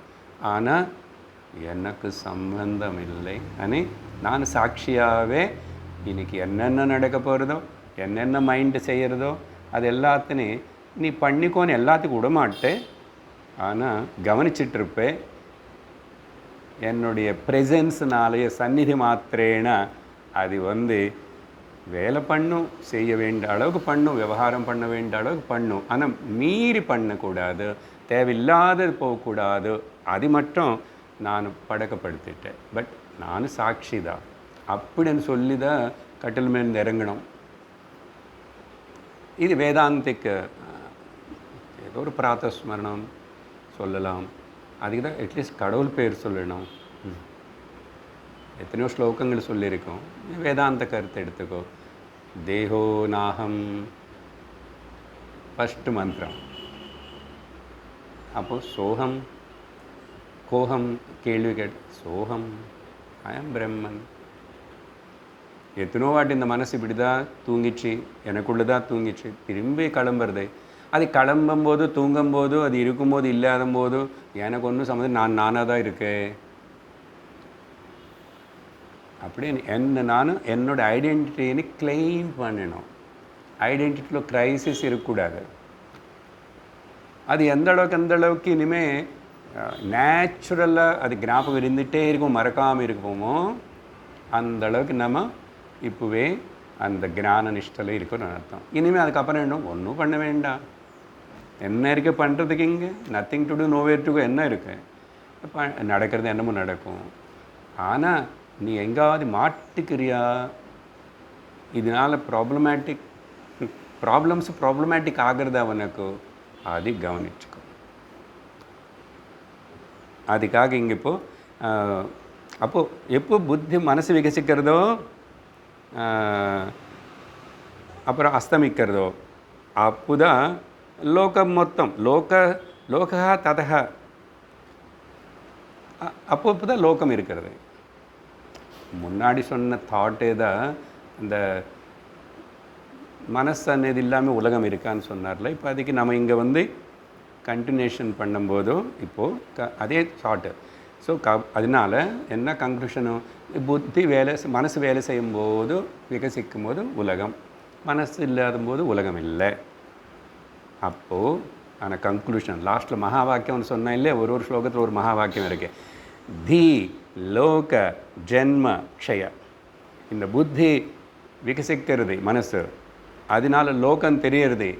ஆனால் எனக்கு சம்பந்தம் இல்லை அனே நான் சாட்சியாகவே இன்றைக்கி என்னென்ன நடக்க போகிறதோ, என்னென்ன மைண்டு செய்கிறதோ அது எல்லாத்தையும் நீ பண்ணிக்கோன்னு எல்லாத்துக்கும் விட மாட்டேன். ஆனால் கவனிச்சிட்ருப்பேன். என்னுடைய ப்ரெசன்ஸ்னாலேய சந்நிதி மாத்திரேனா அது வந்து வேலை பண்ணும், செய்ய வேண்டிய அளவுக்கு பண்ணும், விவகாரம் பண்ண வேண்டிய அளவுக்கு பண்ணும். ஆனால் மீறி பண்ணக்கூடாது, தேவையில்லாதது போகக்கூடாது. அது மட்டும் நான் பழக்கப்படுத்திட்டேன். பட் நான் சாட்சி தான் அப்படின்னு சொல்லி தான் கட்டில் மேல் இறங்கணும். இது வேதாந்திக்கு ஏதோ ஒரு பிராத்தஸ்மரணம் சொல்லலாம். அதுக்கு தான் அட்லீஸ்ட் கடவுள் பேர் சொல்லணும். எத்தனையோ ஸ்லோகங்கள் சொல்லியிருக்கோம். வேதாந்த கருத்தை எடுத்துக்கோ. தேகோ நாகம் ஃபஸ்ட்டு மந்திரம். அப்போது சோகம் கோகம் கேள்வி கேட்டு சோகம் ஐயம் பிரம்மன். எத்தனோ வாட்டி இந்த மனசு இப்படி தான் தூங்கிச்சு, எனக்குள்ளே தான் தூங்கிச்சு, திரும்பி கிளம்புறது. அது கிளம்பும்போது தூங்கும்போது அது இருக்கும்போது இல்லாத போது எனக்கு ஒன்றும் சம்மந்தம், நானாக தான் இருக்கேன். அப்படியே நான் என்னோடய ஐடென்டிட்டின்னு கிளைம் பண்ணணும். ஐடென்டிட்டியில் க்ரைசிஸ் இருக்கக்கூடாது. அது எந்த அளவுக்கு இனிமேல் நேச்சுரலாக அது ஞாபகம் இருந்துகிட்டே இருக்கும், மறக்காமல் இருப்போமோ அந்த அளவுக்கு நம்ம இப்போவே அந்த ஞான நிஷ்டையில் இருக்குன்னு அர்த்தம். இனிமேல் அதுக்கப்புறம் என்ன, ஒன்றும் பண்ண வேண்டாம். என்ன இருக்க பண்ணுறதுக்கு இங்கே nothing to do, nowhere to go. என்ன இருக்கு, நடக்கிறது என்னமோ நடக்கும். ஆனால் நீ எங்காவது மாட்டுக்கிறியா, இதனால் ப்ராப்ளமேட்டிக் ஆகிறது அவனுக்கு, அது கவனிச்சுக்கோ. அதுக்காக இங்கே அப்போது எப்போ புத்தி மனசு விகசிக்கிறதோ அப்புறம் அஸ்தமிக்கிறதோ அப்போதான் லோகம் மொத்தம் லோகா ததக அப்போ தான் லோகம் இருக்கிறது. முன்னாடி சொன்ன தாட்டே தான் இந்த மனசு అనేది இல்லாமல் உலகம் இருக்கான்னு சொன்னார்ல. இப்போ அதுக்கு நம்ம இங்கே வந்து கண்டினியூஷன் பண்ணும்போதும் இப்போது அதே தாட்டு. ஸோ அதனால் என்ன கன்க்ளூஷனும், புத்தி மனசு வேலை செய்யும்போது விகசிக்கும் போது உலகம், மனசு இல்லாத போது உலகம் இல்லை. அப்போது ஆனால் கன்க்ளூஷன் லாஸ்ட்டில் மகா வாக்கியம் சொன்னேன் இல்லை, ஒரு ஸ்லோகத்தில் ஒரு மகா வாக்கியம் இருக்குது. தி லோக ஜென்ம க்ஷய. இந்த புத்தி விகசிக்கிறது மனசு, அதனால லோகம் தெரியறது.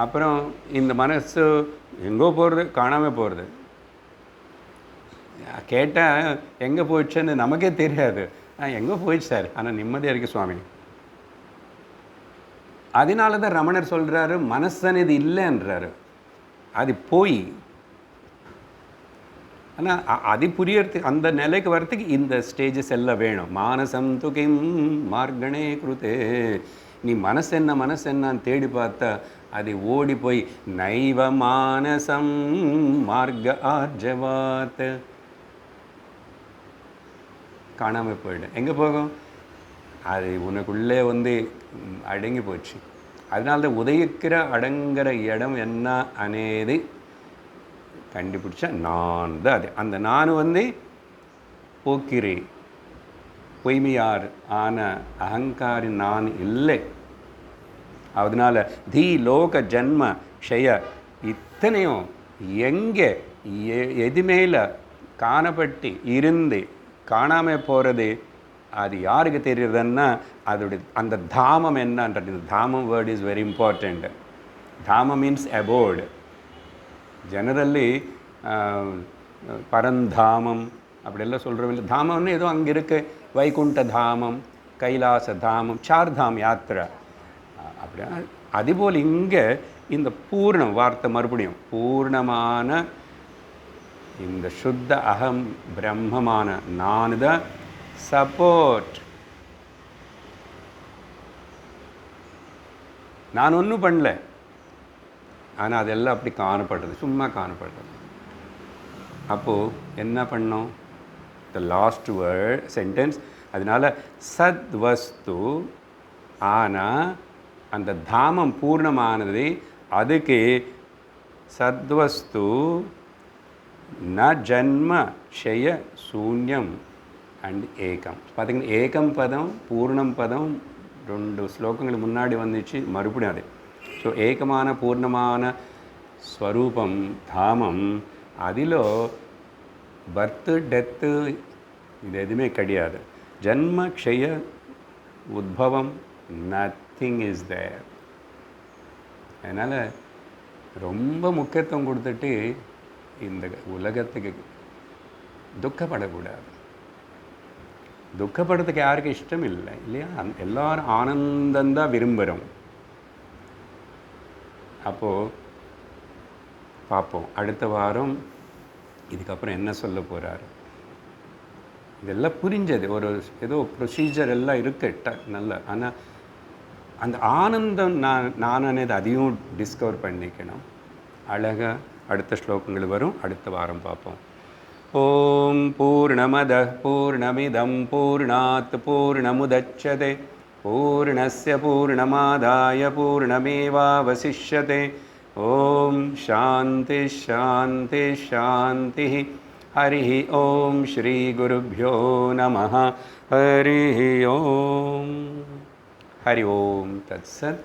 அப்புறம் இந்த மனசு எங்கோ போகிறது, காணாமல் போகிறது. கேட்டால் எங்கே போயிடுச்சுன்னு நமக்கே தெரியாது. எங்கே போயிடுச்சு சார், ஆனால் நிம்மதியாக இருக்குது சுவாமி. அதனால தான் ரமணர் சொல்கிறாரு மனசன் இது இல்லைன்றாரு. அது போய் ஆனால் அது புரியறதுக்கு, அந்த நிலைக்கு வரத்துக்கு இந்த ஸ்டேஜஸ் எல்லாம் வேணும். மானசம் துகிம் மார்கணே குருதே. நீ மனசு என்னன்னு தேடி பார்த்தா அது ஓடி போய் நைவ மானசம் மார்க ஆர்ஜவாத் காணாமல் போயிடும். எங்கே போகும், அது உனக்குள்ளே வந்து அடங்கி போச்சு. அதனால தான் உதயிக்கிற அடங்குற இடம் என்ன அனேது கண்டுபிடிச்சா நான் தான். அது அந்த நான் வந்து போக்கிறே பொய்மையார் ஆன அகங்காரி நான் இல்லை. அதனால் தி லோக ஜன்ம க்ஷய இத்தனையும் எங்கே எது மேலே காணப்பட்டு இருந்து காணாமல் போகிறது அது யாருக்கு தெரியுதுன்னா அதோடைய அந்த தாமம் என்னன்றது. இந்த தாமம் வேர்ட் இஸ் வெரி இம்பார்ட்டண்ட். தாமம் மீன்ஸ் அபோர்டு. ஜெனரல்லி பரந்தாமம் அப்படியெல்லாம் சொல்கிறவங்க தாமம்னு ஏதோ அங்கே இருக்கு. வைகுண்ட தாமம், கைலாச தாமம், சார்தாம் யாத்திரை அப்படியா. அதுபோல் இங்கே இந்த பூர்ணம் வார்த்தை மறுபடியும் பூர்ணமான இந்த சுத்த அகம் பிரம்மமான நான் தான் சப்போர்ட். நான் ஒன்றும் பண்ணல, ஆனால் அதெல்லாம் அப்படி காணப்படுறது, சும்மா காணப்படுறது. அப்போது என்ன பண்ணோம்? The last word sentence. அதனால் சத் வஸ்து. ஆனால் அந்த தாமம் பூர்ணமானது. அதுக்கு சத்வஸ்து ந ஜன்ம க்ஷய சூன்யம் அண்ட் ஏகம். பார்த்திங்கன்னா ஏகம் பதம் பூர்ணம் பதம் 2 ஸ்லோகங்கள் முன்னாடி வந்துச்சு, மறுபடியும் அது. ஸோ ஏகமான பூர்ணமான ஸ்வரூபம் தாமம். அதில் பர்த்து டெத்து இது எதுவுமே கிடையாது. ஜன்ம க்ஷய உத்பவம் நத்திங் இஸ் தேர். அதனால் ரொம்ப முக்கியத்துவம் கொடுத்துட்டு இந்த உலகத்துக்கு துக்கப்படக்கூடாது. துக்கப்படுறதுக்கு யாருக்கு இஷ்டம் இல்லை இல்லையா? எல்லாரும் ஆனந்தந்தான் விரும்புகிறோம். அப்போது பார்ப்போம் அடுத்த வாரம் இதுக்கப்புறம் என்ன சொல்ல போகிறாரு. இதெல்லாம் புரிஞ்சது. ஒரு ஏதோ ப்ரொசீஜர் எல்லாம் இருக்கு நல்ல. ஆனால் அந்த ஆனந்தம் நான் అనేది அதையும் டிஸ்கவர் பண்ணிக்கணும். அழகாக அடுத்த ஸ்லோகங்கள் வரும். அடுத்த வாரம் பார்ப்போம். ஓம் பூர்ணமத பூர்ணமிதம் பூர்ணாத் பூர்ணமுதச்யதே பூர்ணஸ்ய பூர்ணமாதாய பூர்ணமேவாவசிஷ்யதே. ஓம் சாந்தி சாந்தி சாந்தி. ஹரி ஓம் ஸ்ரீ குருभ्यो நமः. ஹரி ஓம். ஹரி ஓம் தத்சத்.